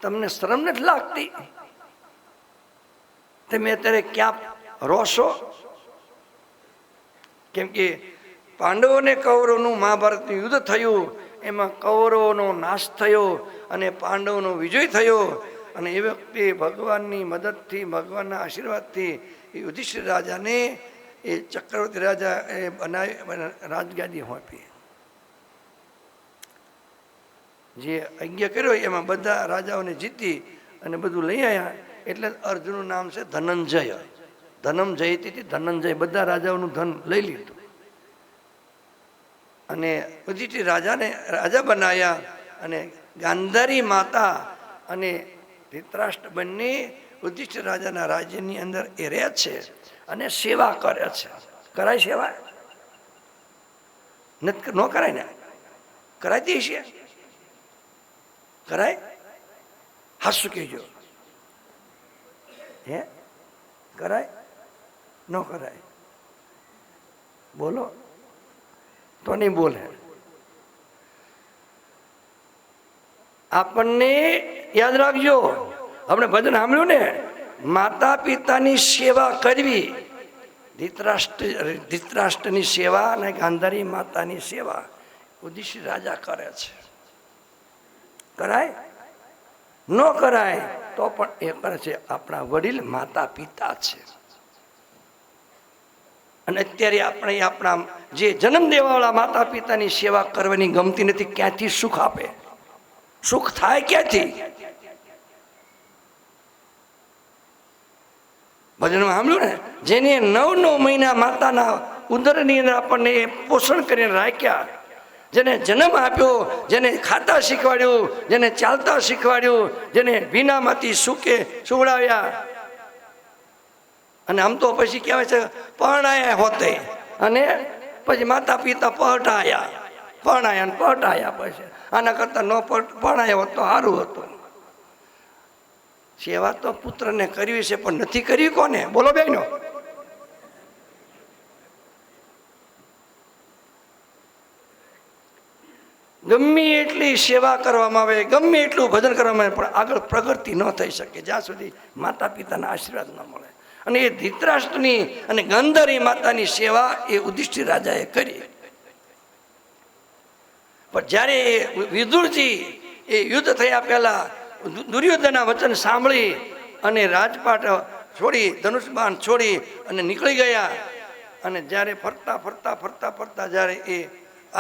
તમને શરમ નથી લાગતી? તમે અત્યારે ક્યાં રોશો? કેમ કે પાંડવોને કૌરવોનું મહાભારતનું યુદ્ધ થયું, એમાં કૌરવોનો નાશ થયો અને પાંડવોનો વિજય થયો. અને એ વખતે ભગવાનની મદદથી, ભગવાનના આશીર્વાદથી એ યુધિષ્ઠિર રાજાને એ ચક્રવર્તી રાજા એ બનાવી રાજગાદી સોંપી. જે આજ્ઞા કર્યો એમાં બધા રાજાઓને જીતી અને બધું લઈ આવ્યા. એટલે અર્જુનનું નામ છે ધનંજય. ધનંજયથી ધનંજય, બધા રાજાઓનું ધન લઈ લીધું. અને યુધિષ્ઠિર રાજાને રાજા બનાવ્યા. અને ગાંધારી માતા અને ધૃતરાષ્ટ્ર બંને યુધિષ્ઠિર રાજાના રાજ્યની અંદર એ રહે છે અને સેવા કરે છે. કરાય સેવા? ન કરાય ને? કરાતી છે? કરાય? હાસું કહેજો. હે, કરાય? ન કરાય? બોલો તો નહીં બોલે. આપણને યાદ રાખજો, આપણે ભજન સાંભળ્યું ને, માતા પિતાની સેવા કરવી. ધૃતરાષ્ટ્રની સેવા અને ગાંધારી માતાની સેવા યુધિષ્ઠિર રાજા કરે છે. કરાય? ન કરાય તો પણ એ કરે છે. આપણા વડીલ માતા પિતા છે. અને અત્યારે આપણે આપણા જે જન્મ દેવાવાળા માતા પિતાની સેવા કરવાની ગમતી નથી. ક્યાંથી સુખ આપે? સુખ થાય ક્યાંથી? ભજનમાં સાંભળ્યું ને, જેને 9 મહિના માતાના ઉદરની અંદર આપણને પોષણ કરીને રાખ્યા, જેને જન્મ આપ્યો, જેને ખાતા શીખવાડ્યું, જેને ચાલતા શીખવાડ્યું, જેને ભીનામાંથી સુવડાવ્યા. અને આમ તો પછી કહેવાય છે પરણાયા હોતે, અને પછી માતા પિતા પરણાયા ને પરણાયા. પછી આના કરતાં ન પરણાયા હોત તો સારું હતું. સેવા તો પુત્રને કરવી છે, પણ નથી કરવી કોને? બોલો બેનો. ગમે એટલી સેવા કરવામાં આવે, ગમે એટલું ભજન કરવામાં આવે, પણ આગળ પ્રગતિ ન થઈ શકે જ્યાં સુધી માતા પિતાના આશીર્વાદ ન મળે. અને એ ધૃતરાષ્ટ્રની અને ગાંધારી માતાની સેવા એ યુધિષ્ઠિર રાજાએ કરી. પણ જ્યારે વિદુરજી એ યુદ્ધ થયા પહેલા દુર્યોધનના વચન સાંભળી અને રાજપાટ છોડી, ધનુષ બાણ છોડી અને નીકળી ગયા. અને જ્યારે ફરતા ફરતા ફરતા ફરતા જ્યારે એ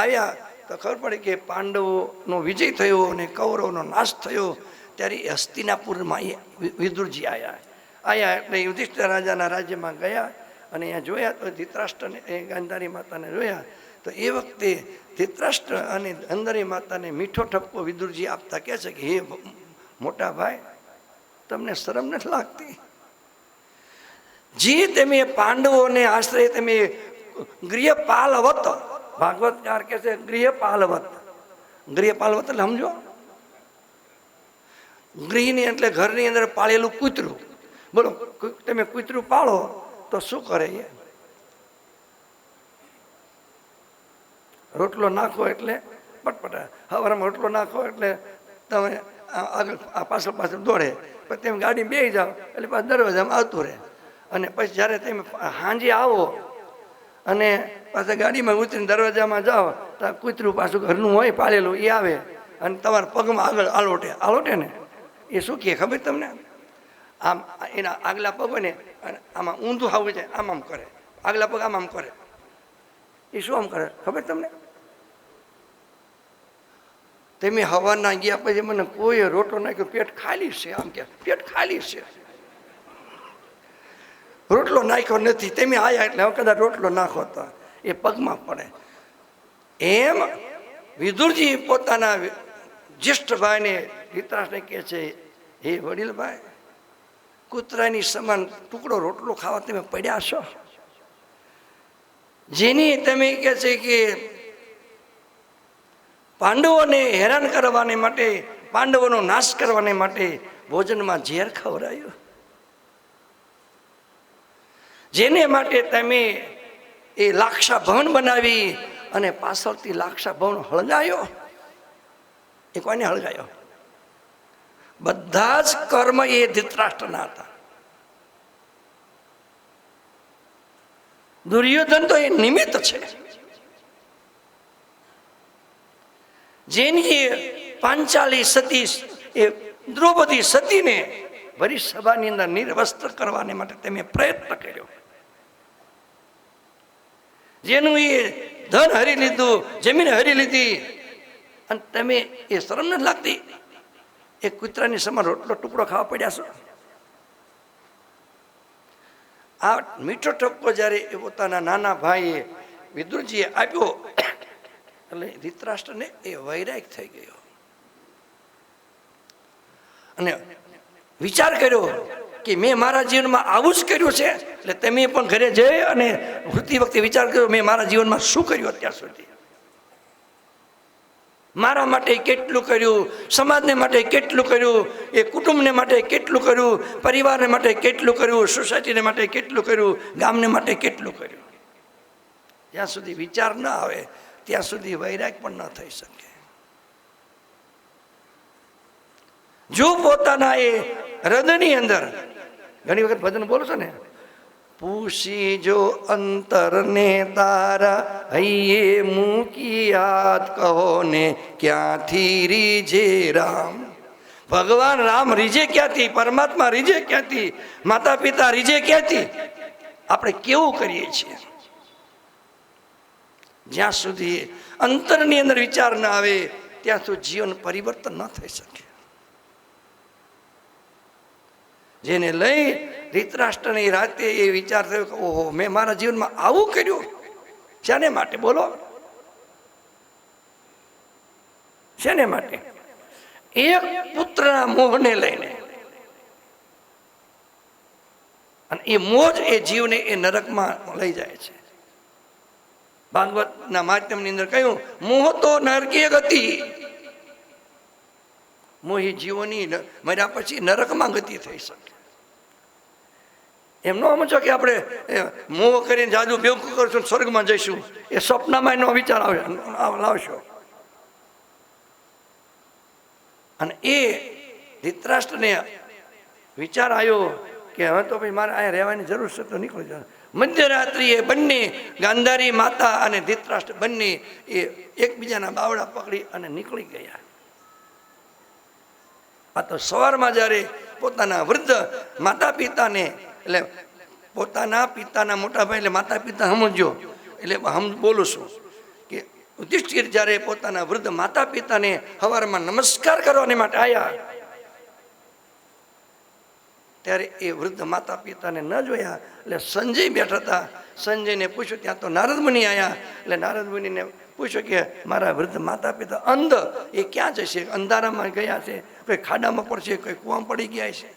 આવ્યા તો ખબર પડી કે પાંડવોનો વિજય થયો અને કૌરવનો નાશ થયો. ત્યારે એ હસ્તિનાપુરમાં એ વિદુરજી આવ્યા એટલે યુધિષ્ઠિર રાજાના રાજ્યમાં ગયા. અને અહીંયા જોયા તો ધૃતરાષ્ટ્રને એ ગાંધારી માતાને જોયા. તો એ વખતે ધૃતરાષ્ટ્ર અને ગાંધારી માતાને મીઠો ઠપકો વિદુરજી આપતા કહે છે કે હે મોટા ભાઈ, તમને શરમ નથી લાગતી? જે તમે પાંડવોને આશ્રય તમે ગૃહપાલવત, ભાગવતકાર કહે છે ગૃહપાલવત. ગૃહપાલવત એટલે સમજો, ગૃહની એટલે ઘરની અંદર પાળેલું કૂતરું. બોલો, તમે કૂતરું પાળો તો શું કરે? રોટલો નાખો એટલે પટપટા, હવારમાં રોટલો નાખો એટલે તમે આગળ પાછળ પાછળ દોડે, પછી તમે ગાડી બેસી જાઓ એટલે પાછું દરવાજામાં આવતું રહે. અને પછી જ્યારે તમે સાંજે આવો અને પાછા ગાડીમાં ઉતરીને દરવાજામાં જાઓ તો કૂતરું પાછું ઘરનું હોય પાળેલું એ આવે અને તમારા પગમાં આગળ આલોટે ને એ શું કહે ખબર તમને? આમ એના આગલા પગ હોય ને અને આમાં ઊંધું આવવું જાય, આમ કરે, આગલા પગ આમ કરે. એ શું આમ કરે ખબર તમને? તમે હવાના ગયા પછી મને કોઈ રોટલો નાખ્યો, પેટ ખાલી છે, આમ કે પેટ ખાલી છે, રોટલો નાખ્યો નથી. તમે આયા એટલે હવે કદાચ રોટલો નાખો તો એ પગમાં પડે. એમ વિદુરજી પોતાના જ્યેષ્ઠ ભાઈને ધૃતરાષ્ટ્રને કહે છે, હે વડીલભાઈ, કૂતરાની સમાન ટુકડો રોટલો ખાવા તમે પડ્યા છો, જેની તમે કહે છે કે પાંડવોને હેરાન કરવાને માટે, પાંડવોનો નાશ કરવાને માટે ભોજનમાં ઝેર ખવડાયું, જેને માટે તમે એ લાક્ષા ભવન બનાવી અને પાછળથી લાક્ષા ભવન હળગાયો. એ કોને હળગાયો? બધા જ કર્મ એ ધૃતરાષ્ટ્રના હતા. દુર્યોધન તો એ નિમિત્ત છે. જેની પાંચાલી સતી એ દ્રૌપદી સતીને ભરી સભાની અંદર નિર્વસ્ત્ર કરવાને માટે તમે પ્રયત્ન કર્યો, જેનું એ ધન હરી લીધું, જમીન હરી લીધી, અને તમે એ શરમ નથી લાગતી? એ કૂતરાની સમાન રોટલો ટુકડો ખાવા પડ્યા છો. આ મીઠો ઠપકો જ્યારે એ પોતાના નાના ભાઈએ વિદુરજીએ આપ્યો એટલે ધૃતરાષ્ટ્રને એ વૈરાગ થઈ ગયો અને વિચાર કર્યો કે મેં મારા જીવનમાં આવું જ કર્યું છે. એટલે તમે પણ ઘરે જઈ અને મૃત્યુ વખતે વિચાર કર્યો, મેં મારા જીવનમાં શું કર્યું અત્યાર સુધી, મારા માટે કેટલું કર્યું, સમાજને માટે કેટલું કર્યું, એ કુટુંબને માટે કેટલું કર્યું, પરિવારને માટે કેટલું કર્યું, સોસાયટીને માટે કેટલું કર્યું, ગામને માટે કેટલું કર્યું. જ્યાં સુધી વિચાર ન આવે ત્યાં સુધી વૈરાગ પણ ન થઈ શકે. જો પોતાના એ હૃદયની અંદર ઘણી વખત ભજન બોલો છો ને, પૂછી જો અંતરને તારા હૈયે મૂકી યાદ કહો ને ક્યાંથી રીજે રામ. ભગવાન રામ રીજે ક્યાંથી? પરમાત્મા રીજે ક્યાંથી? માતા પિતા રીજે ક્યાંથી? આપણે કેવું કરીએ છીએ? જ્યાં સુધી અંતરની અંદર વિચાર ન આવે ત્યાં સુધી જીવન પરિવર્તન ન થઈ શકે. જેને લઈ ધૃતરાષ્ટ્રની રાતે એ વિચાર થયો કે ઓહો, મેં મારા જીવનમાં આવું કર્યું, શેને માટે બોલો? શેને માટે? એક પુત્રના મોહને લઈને. અને એ મોહ એ જીવને એ નરકમાં લઈ જાય છે. ભાગવતના માધ્યમની અંદર કહ્યું, મોહ તો નરકીય ગતિ. મોહી જીવોની મર્યા પછી નરકમાં ગતિ થઈ શકે. એમ ન સમજો કે આપણે મોહ કરીને જાદુ ભેગું કરશું સ્વર્ગમાં જઈશું. એ સ્વપ્નમાં એનો વિચાર લાવશો. અને એ ધૃતરાષ્ટ્રને વિચાર આવ્યો કે હવે તો ભાઈ મારે અહીંયા રહેવાની જરૂર છે, તો નીકળી જાય. મધ્યરાત્રિએ બંને ગાંધારી માતા અને ધૃતરાષ્ટ્ર બંને એ એકબીજાના બાવડા પકડી અને નીકળી ગયા. આ તો સવારમાં જ્યારે પોતાના વૃદ્ધ માતા પિતાને, એટલે પોતાના પિતાના મોટા ભાઈ એટલે માતા પિતા સમજો, એટલે હમ બોલું છું કે યુધિષ્ઠિર જ્યારે પોતાના વૃદ્ધ માતા પિતાને સવારમાં નમસ્કાર કરવાને માટે આવ્યા, ત્યારે એ વૃદ્ધ માતા પિતાને ન જોયા. એટલે સંજય બેઠા હતા. સંજયને પૂછ્યું, ત્યાં તો નારદ મુનિ આવ્યા. એટલે નારદ મુનિને પૂછ્યું કે મારા વૃદ્ધ માતા પિતા અંધ એ ક્યાં જશે? અંધારામાં ગયા છે, કોઈ ખાડામાં પડશે, કોઈ કૂવામાં પડી ગયા છે.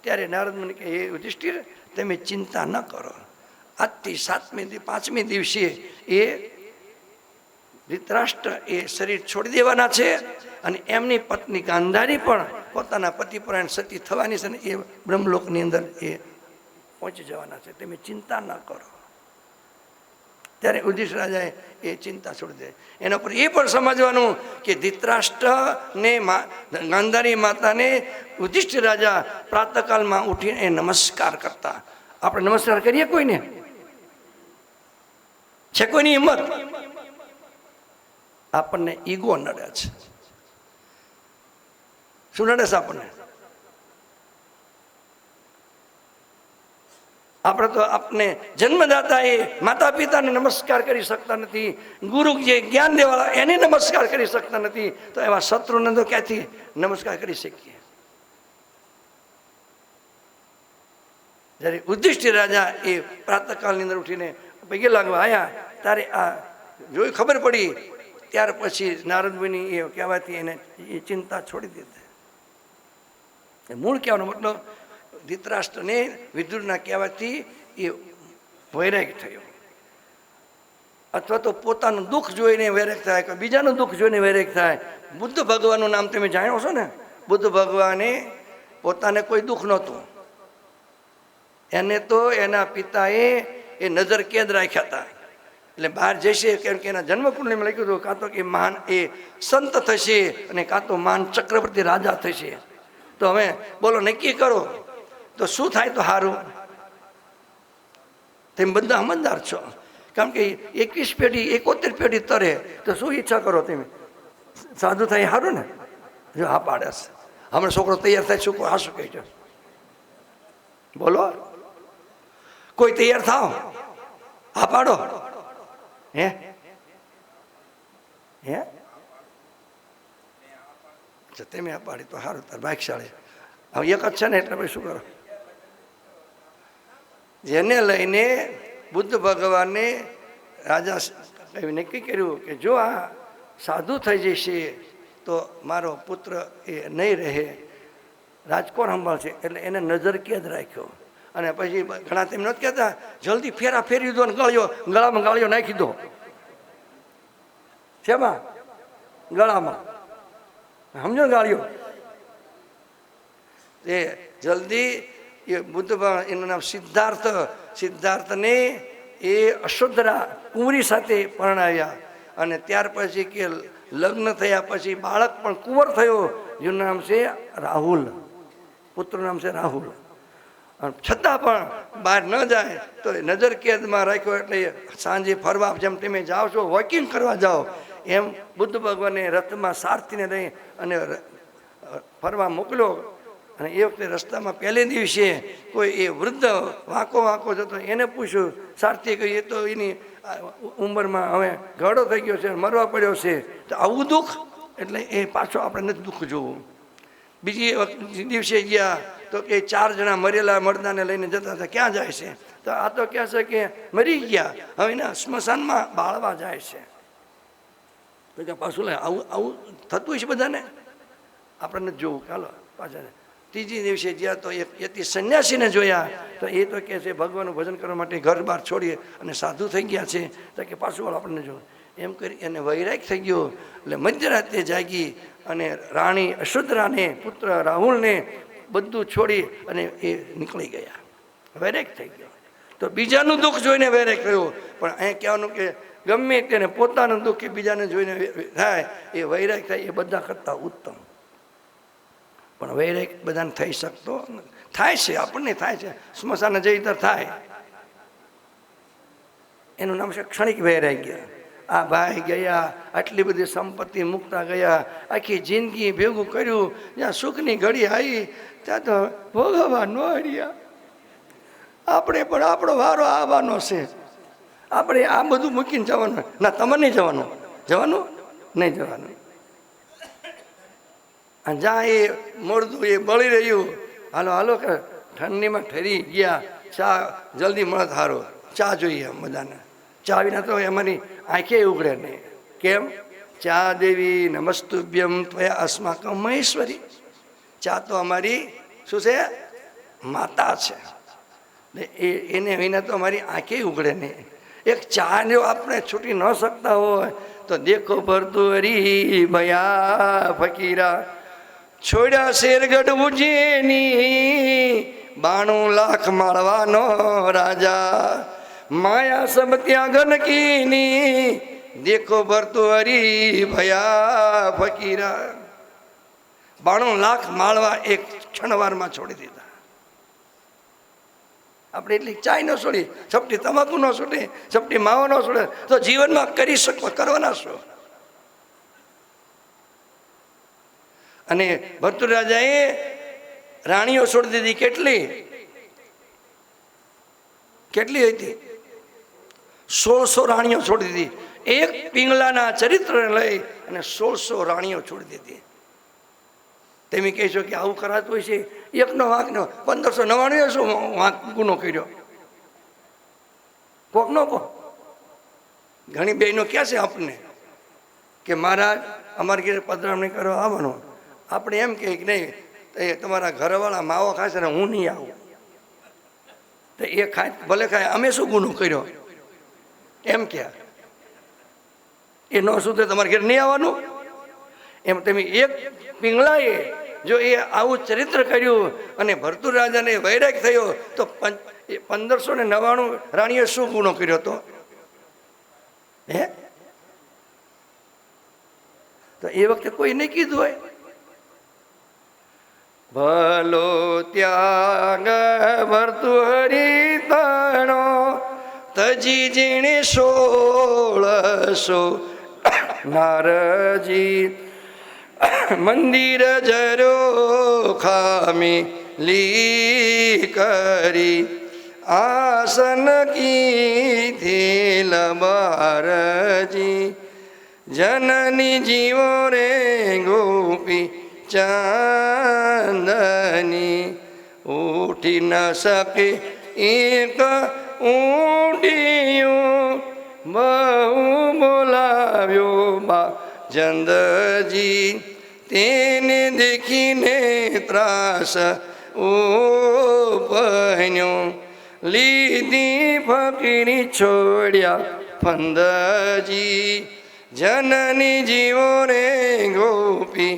ત્યારે નારદ મુનિ કે હે યુધિષ્ઠિર, તમે ચિંતા ન કરો. આજથી 5મી દિવસે એ ધૃતરાષ્ટ્ર એ શરીર છોડી દેવાના છે અને એમની પત્ની ગાંધારી પણ પોતાના પતિપરાયણ સતી થવાની છે ને એ બ્રહ્મલોકની અંદર એ પહોંચી જવાના છે. તમે ચિંતા ન કરો. ત્યારે યુધિષ્ઠિર રાજાએ એ ચિંતા છોડી દે. એના પર એ પણ સમજવાનું કે ધૃતરાષ્ટ્રને ગાંધારી માતાને યુધિષ્ઠિર રાજા પ્રાતઃકાલમાં ઉઠીને નમસ્કાર કરતા. આપણે નમસ્કાર કરીએ કોઈને? છે કોઈની હિંમત? આપણને ઈગો નડે છે. શું નડે છે આપણને? આપણે તો આપને જન્મદાતા એ માતા પિતાને નમસ્કાર કરી શકતા નથી, ગુરુ જે જ્ઞાન દેવાળા એને નમસ્કાર કરી શકતા નથી, તો એવા શત્રુને તો ક્યાંથી નમસ્કાર કરી શકીએ? જ્યારે યુધિષ્ઠિર રાજા એ પ્રાતઃકાળની અંદર ઉઠીને પગે લાગવા આવ્યા, ત્યારે આ જોઈ ખબર પડી, ત્યાર પછી નારદમુનિ એ કહેવાથી એને એ ચિંતા છોડી દીધી. મૂળ કહેવાનો મતલબ ધૃતરાષ્ટ્રને વિદુરના કહેવાથી એ વૈરાગ થયો, અથવા તો પોતાનું દુઃખ જોઈને વૈરાગ થાય, કે બીજાનું દુઃખ જોઈને વૈરાગ થાય. બુદ્ધ ભગવાનનું નામ તમે જાણો છો ને? બુદ્ધ ભગવાને પોતાને કોઈ દુઃખ નહોતું, એને તો એના પિતાએ એ નજર કેદ રાખ્યા હતા. એટલે બહાર જશે, કેમ કે એના જન્મકુંડલીમાં લખ્યું હતું કાં તો કે મહાન એ સંત થશે અને કાં તો મહાન ચક્રવર્તી રાજા થશે. તો હવે બોલો નક્કી કરો તો શું થાય તો સારું? તેમ બધા સમજદાર છો, કારણ કે 21 પેઢી 71 પેઢી તરે તો શું ઈચ્છા કરો તમે? સાધુ થાય સારું ને? જો હા પાડે છે હમણાં છોકરો તૈયાર થાય, શું આ શું કહે છે? બોલો, કોઈ તૈયાર થાવ, હા પાડો. હે હે તમે આ પાડી તો સારું, તાર ભાગશાળી. હવે એક જ છે ને, એટલે ભાઈ શું કરો? જેને લઈને બુદ્ધ ભગવાને રાજા નક્કી કર્યું કે જો આ સાધુ થઈ જશે તો મારો પુત્ર એ નહીં રહે, રાજકોટ સંભાળશે. એટલે એને નજર કેદ રાખ્યો. અને પછી ઘણા તેમ નથી કહેતા જલ્દી ફેરા ફેરવી દો ને ગળામાં ગાળીઓ નાખી દો. શેમાં? ગળામાં. સમજો ગાળીઓ એ જલ્દી. એ બુદ્ધ ભગવાન, એનું નામ સિદ્ધાર્થને એ અશોધરા કુંવરી સાથે પરણાવ્યા. અને ત્યાર પછી કે લગ્ન થયા પછી બાળક પણ કુંવર થયો, જેનું નામ છે રાહુલ. પુત્રનું નામ છે રાહુલ. છતાં પણ બહાર ન જાય તો નજર કેદમાં રાખ્યો. એટલે સાંજે ફરવા, જેમ તમે જાઓ છો વોકિંગ કરવા જાઓ, એમ બુદ્ધ ભગવાને રથમાં સારથીને લઈ અને ફરવા મોકલ્યો. અને એ વખતે રસ્તામાં પહેલે દિવસે કોઈ એ વૃદ્ધ વાંકો જતો, એને પૂછ્યું, સારથીએ કહ્યું એ તો એની ઉંમરમાં હવે ઘડો થઈ ગયો છે, મરવા પડ્યો છે, તો આવું દુઃખ? એટલે એ પાછો આપણે નથી દુઃખ જોવું. બીજી દિવસે ગયા તો કે 4 જણા મરેલા મરદાને લઈને જતા હતા, ક્યાં જાય છે? તો આ તો કહે છે કે મરી ગયા, હવે એના સ્મશાનમાં બાળવા જાય છે. તો કે પાછું લે, આવું થતું છે બધાને, આપણે નથી જોવું. ચાલો પાછા. ત્રીજી દિવસે ગયા તો એક યતિ સંન્યાસીને જોયા, તો એ તો કહે છે ભગવાનનું ભજન કરવા માટે ઘર બહાર છોડીએ અને સાધુ થઈ ગયા છે. તો કે પાછું વાળો આપણને જોવું. એમ કરી એને વૈરાગ થઈ ગયો. એટલે મધ્યરાતે જાગી અને રાણી અશોધરાને, પુત્ર રાહુલને બધું છોડી અને એ નીકળી ગયા. વૈરાગ થઈ ગયો. તો બીજાનું દુઃખ જોઈને વૈરાગ થયો. પણ અહીં કહેવાનું કે ગમે તેને પોતાનું દુઃખ કે બીજાને જોઈને થાય એ વૈરાગ થાય, એ બધા કરતાં ઉત્તમ. પણ વૈરાગ બધાને થઈ શકતો થાય છે, આપણને થાય છે, સ્મશાને જઈ તો થાય. એનું નામ છે ક્ષણિક વૈરાગ્ય. આ ભાઈ ગયા, આટલી બધી સંપત્તિ મૂકતા ગયા, આખી જિંદગી ભેગું કર્યું, જ્યાં સુખની ઘડી આવી ત્યાં તો ભોગવવા ન હર્યા. આપણે પણ આપણો વારો આવવાનો છે, આપણે આ બધું મૂકીને જવાનું. ના, તમારે નહીં જવાનું. જવાનું નહીં જવાનું. અને જ્યાં એ મળતું એ બળી રહ્યું, હાલો કે ઠંડીમાં ઠરી ગયા, ચા જલ્દી મળે સારો, ચા જોઈએ બધાને. ચા વિના તો અમારી આંખે ઉઘડે નહીં. કેમ? ચા દેવી નમસ્તુભ્યમ ત્વયા અસ્માકમ મહેશ્વરી. ચા તો અમારી શું છે? માતા છે. એને વિના તો અમારી આંખે ઉઘડે નહીં. એક ચા જો આપણે છૂટી ન શકતા હોય તો દેખો ભરતું હરી ભયા ફકીરા, છોડ્યા શેરગઢ ઉજ્જૈની, 92 લાખ માળવાનો રાજા. માયા સબ ત્યાગન કીની દેખો ભરતું હરી ભયા ફકીરા. 92 લાખ માળવા એક ક્ષણવારમાં છોડી દીધા. આપણે એટલી ચાય ન છોડી, ચપટી તમાકુ ન છોડે, ચપટી માવો ન છોડે તો જીવનમાં કરી શકો, કરવાના છો. અને ભરતુર રાજાએ રાણીઓ છોડી દીધી. કેટલી હતી? 1600 રાણીઓ છોડી દીધી. એક પિંગલાના ચરિત્રને લઈ અને 1600 રાણીઓ છોડી દીધી. તમે કહેશો કે આવું કરાતું હોય છે? એકનો વાંક ન 1599 શું વાંક ગુનો કર્યો? કોક નો કહો. ઘણી બહેનો કહે છે આપણને કે મહારાજ અમારે ઘરે પધરામણી કરવા આવવાનું. આપણે એમ કહે કે નહીં, તમારા ઘરવાળા માવો ખાશે ને હું નહીં આવું. તો એ ખાય ભલે ખાય, અમે શું ગુનો કર્યો એમ ક્યાં? એ ન સુધરે તમારે ઘરે નહીં આવવાનું એમ. તમે એક પિંગલાએ જો એ આવું ચરિત્ર કર્યું અને ભરતુર રાજાને વૈરાગ થયો તો 1599 રાણીએ શું ગુનો કર્યો હતો? હે? તો એ વખતે કોઈ નહીં કીધું હોય ભલો ત્યાગ ભર્તૃહરિતણો તજી જીણે 1600 નારજી મંદિર જરો ખામી લી કરી આસન કીધી લબારજી જનની જીવો રે ગોપી ચાંદની ઉઠી ન શકે એક ઊંડિયું બહુ બોલાવ્યો બા જંદજી તેને દેખીને ત્રાસ ઉપન્યો લીધી ફકીરી છોડ્યા ફંદજી જનની જીવો રે ગોપી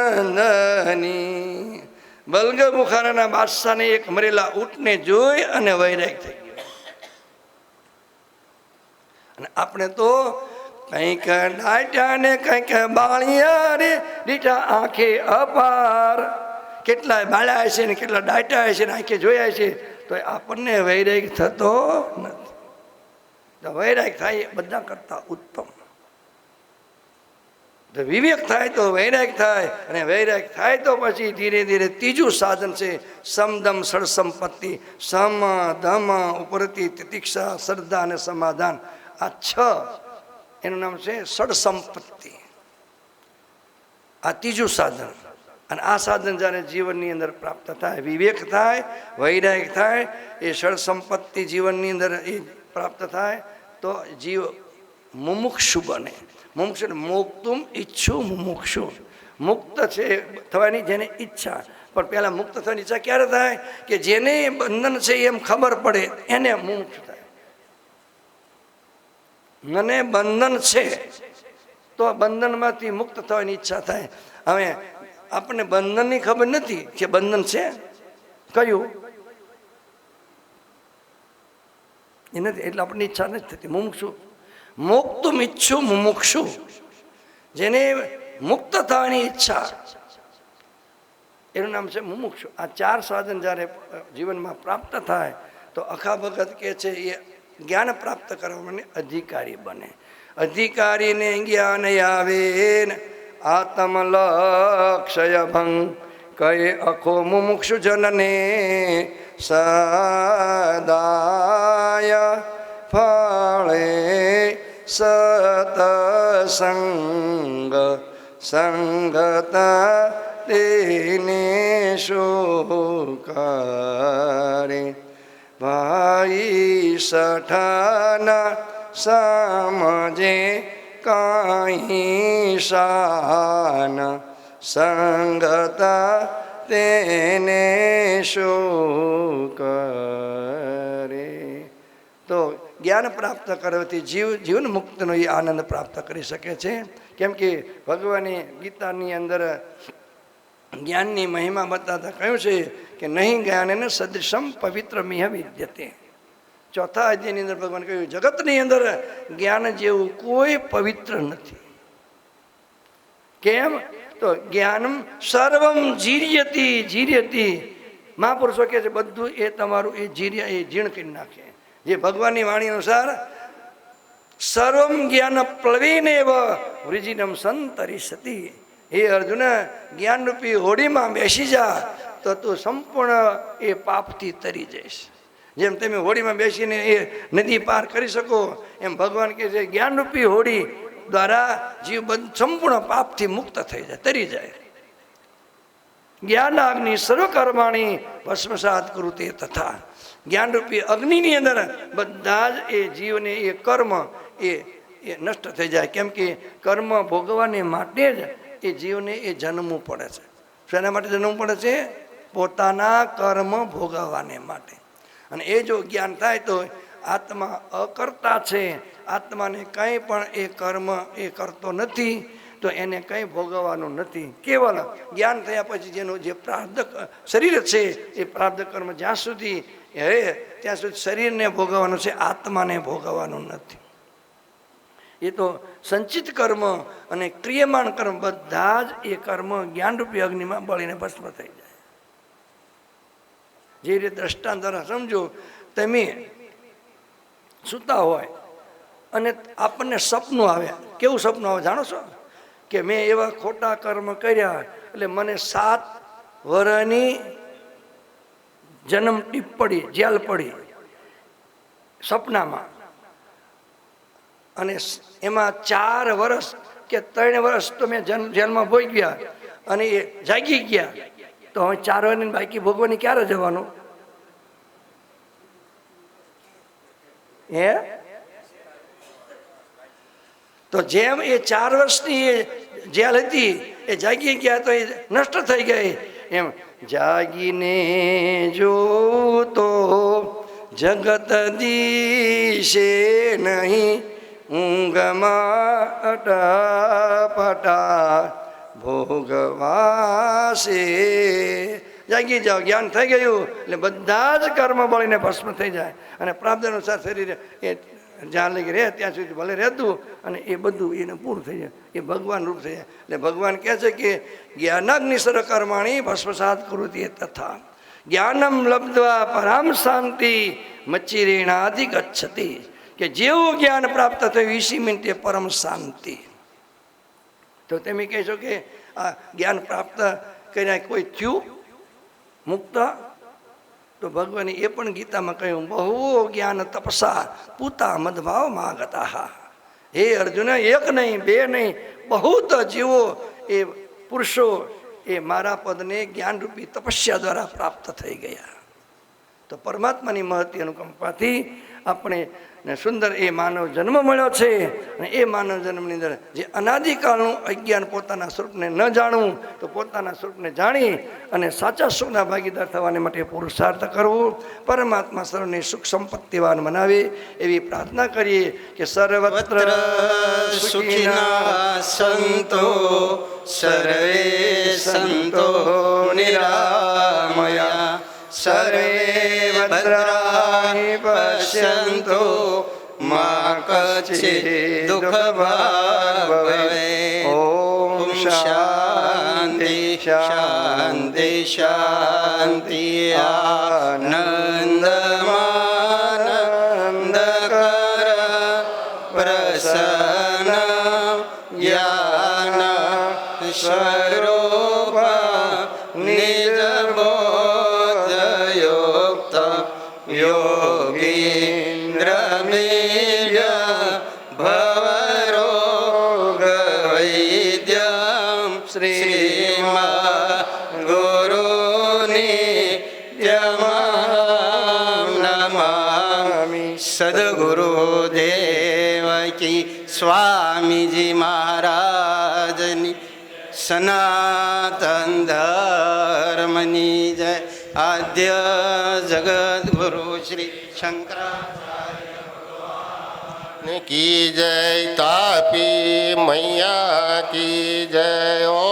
ચાંદની. બલગ બુખારાના બાદશાહને એક મરેલા ઊંટને જોઈ અને વૈરાગ થઈ ગયો. અને આપણે તો કંઈક ડાટ્યા ને કંઈક બાળિયા રે દીઠા આંખે અપાર. કેટલા બાળ્યા છે ને કેટલા ડાટ્યા છે ને આંખે જોયા છે તો આપણને વૈરાગ થતો નથી. તો વૈરાગ થાય એ બધા કરતા ઉત્તમ. વિવેક થાય તો વૈરાગ થાય, અને વૈરાગ થાય તો પછી ધીરે ધીરે ત્રીજું સાધન છે સમદમ સડસંપત્તિ. સમ દમ ઉપરતી તિતિક્ષા શ્રદ્ધા અને સમાધાન. આ 6 એનું નામ છે સડસંપત્તિ. આ ત્રીજું સાધન. અને આ સાધન જ્યારે જીવનની અંદર પ્રાપ્ત થાય, વિવેક થાય, વૈરાગ થાય, એ સડસંપત્તિ જીવનની અંદર એ પ્રાપ્ત થાય તો જીવ મુમુક્ષુ બને. મુમુક્ષુ મોક્તુમ ઈચ્છું મુમુક્ષુ. મુક્ત છે થવાની જેને ઈચ્છા. પણ પહેલાં મુક્ત થવાની ઈચ્છા ક્યારે થાય? કે જેને બંધન છે એમ ખબર પડે એને મુમુક્ષુ થાય. મને બંધન છે તો બંધનમાંથી મુક્ત થવાની ઈચ્છા થાય. હવે આપણને બંધનની ખબર નથી કે બંધન છે કયું એ નથી, એટલે આપણને ઈચ્છા નથી થતી. મુમુક્ષુ મોક્તુમ ઈચ્છું મુમુક્ષુ, જેને મુક્ત થવાની ઈચ્છા એનું નામ છે મુમુક્ષુ. આ 4 સાધન જ્યારે જીવનમાં પ્રાપ્ત થાય તો અખા ભગત કહે છે એ જ્ઞાન પ્રાપ્ત કરવા માટે અધિકારી બને. અધિકારીને જ્ઞાન આવે આત્મલક્ષય ભંગ કહે અખો મુમુક્ષુ જનને સદાય ફળે સતસંગ સંગતા તેને શોકારે. ભાઈ સઠાના સમજે કાંઈ શાન સંગતા તેને શોકારે. તો જ્ઞાન પ્રાપ્ત કરવાથી જીવન મુક્તનો એ આનંદ પ્રાપ્ત કરી શકે છે. કેમ કે ભગવાને ગીતાની અંદર જ્ઞાનની મહિમા બતાવતા કહ્યું છે કે નહીં જ્ઞાન સદૃશમ પવિત્ર મિહ વિદ્યતે. ચોથા અધ્યાયની અંદર ભગવાન કહ્યું જગતની અંદર જ્ઞાન જેવું કોઈ પવિત્ર નથી. કેમ? તો જ્ઞાનમ સર્વમ જીર્યતી. મહાપુરુષો કહે છે બધું એ તમારું એ જીર્ણ કરી નાખે. જે ભગવાનની વાણી અનુસાર સર્વમ જ્ઞાન પ્લવીનેવ વૃજિનમ સંતરિષતિ. હે અર્જુન, જ્ઞાનરૂપી હોડીમાં બેસી જા તો તું સંપૂર્ણ એ પાપથી તરી જઈશ. જેમ તમે હોડીમાં બેસીને એ નદી પાર કરી શકો એમ ભગવાન કહે છે જ્ઞાનરૂપી હોડી દ્વારા જીવ સંપૂર્ણ પાપથી મુક્ત થઈ જાય, તરી જાય. જ્ઞાન અગ્નિ સર્વકર્માણી ભસ્મસાત કૃતે તથા. જ્ઞાનરૂપી અગ્નિની અંદર બધા જ એ જીવને એ કર્મ એ નષ્ટ થઈ જાય. કેમ કે કર્મ ભોગવાને માટે જ એ જીવને એ જન્મવું પડે છે. શેના માટે જન્મવું પડે છે? પોતાના કર્મ ભોગવવાને માટે. અને એ જો જ્ઞાન થાય તો આત્મા અકર્તા છે, આત્માને કંઈ પણ એ કર્મ એ કરતો નથી, તો એને કંઈ ભોગવવાનું નથી. કેવલ જ્ઞાન થયા પછી જેનું જે પ્રારબ્ધ શરીર છે એ પ્રારબ્ધ કર્મ જ્યાં સુધી ત્યાં સુધી શરીરને ભોગવવાનું છે, આત્માને ભોગવવાનું નથી. એ તો સંચિત કર્મ અને ક્રિયમાન કર્મ બધા જ એ કર્મ જ્ઞાનરૂપી અગ્નિમાં બળીને ભસ્મ થઈ જાય. જે રીતે દ્રષ્ટાંત દ્વારા સમજો, તમે સૂતા હોય અને આપણને સપનું આવે. કેવું સપનું આવે જાણો છો? કે મેં એવા ખોટા કર્મ કર્યા એટલે મને 7 વર્ષની જન્મ ટીપ પડી, જેલ પડી સપનામાં. અને એમાં 4 વર્ષ કે 3 વર્ષ તો મેં જેલમાં ભોગી ગયા અને એ જાગી ગયા. તો હવે 4 વર્ષની બાકી ભોગવાની ક્યારે જવાનું? હે? તો જેમ એ 4 વર્ષની એ જેલ હતી એ જાગી ગયા તો એ નષ્ટ થઈ ગઈ. એમ જાગીને જો તો જગત દિશે નહીં, ઊંઘમાં અટાપટા ભોગવાશે. જાગી જાઓ, જ્ઞાન થઈ ગયું એટલે બધા જ કર્મ બળીને ભસ્મ થઈ જાય. અને પ્રાપ્ત અનુસાર શરીર એ જ્યાં લગી રહે ત્યાં સુધી ભલે રહેતું અને એ બધું એને પૂરું થઈ જાય, એ ભગવાન રૂપ થઈ જાય. એટલે ભગવાન કહે છે કે જ્ઞાનાગ્નિ સર્વકર્માણી ભસ્મસાત કુરુતે તથા. જ્ઞાનમ લબ્ધ્વા પરામ શાંતિ મચ્ચિરેણાધિ ગચ્છતિ. કે જેવું જ્ઞાન પ્રાપ્ત થયું 20 મિનિટે પરમ શાંતિ. તો તમે કહેશો કે આ જ્ઞાન પ્રાપ્ત કર્યા કોઈ થયું મુક્ત? તો ભગવાને એ પણ ગીતામાં કહ્યું બહુ જ્ઞાન તપસા પૂતા મદભાવ માગતા. હે અર્જુન, 1 નહીં 2 નહીં, બહુ તો જીવો એ પુરુષો એ મારા પદને જ્ઞાનરૂપી તપસ્યા દ્વારા પ્રાપ્ત થઈ ગયા. તો પરમાત્માની મહતી અનુકંપાથી આપણે સુંદર એ માનવ જન્મ મળ્યો છે. અને એ માનવ જન્મની અંદર જે અનાદિકાળનું અજ્ઞાન પોતાના સ્વરૂપને ન જાણવું, તો પોતાના સ્વરૂપને જાણી અને સાચા સુખના ભાગીદાર થવાને માટે પુરુષાર્થ કરવું, પરમાત્મા સર્વને સુખ સંપત્તિવાન બનાવે એવી પ્રાર્થના કરીએ કે સર્વત્ર સુખિના સંતો સર્વે સંતો નિરામયા સર્વે ભદ્રાણિ પશ્યન્તુ મા કચ્છિત દુઃખ ભાગ ભવે. ઓમ શાંતિ શાંતિ શાંતિ. આનંદમાનંદ કર પ્રસન્ન જ્ઞાન સ્વરૂપ નિજ બોધયુક્ત યોગીન્દ્ર મેય ભવરોગ વૈદ્યમ શ્રીમા ગુરુની નમામિ. સદગુરુદેવ કી સ્વામીજી મહારાજની સનાતન ધર્મની જય. આદ્ય જગદગુરુ શ્રી શંકરાચાર્ય की जय, तापी मैया की जय.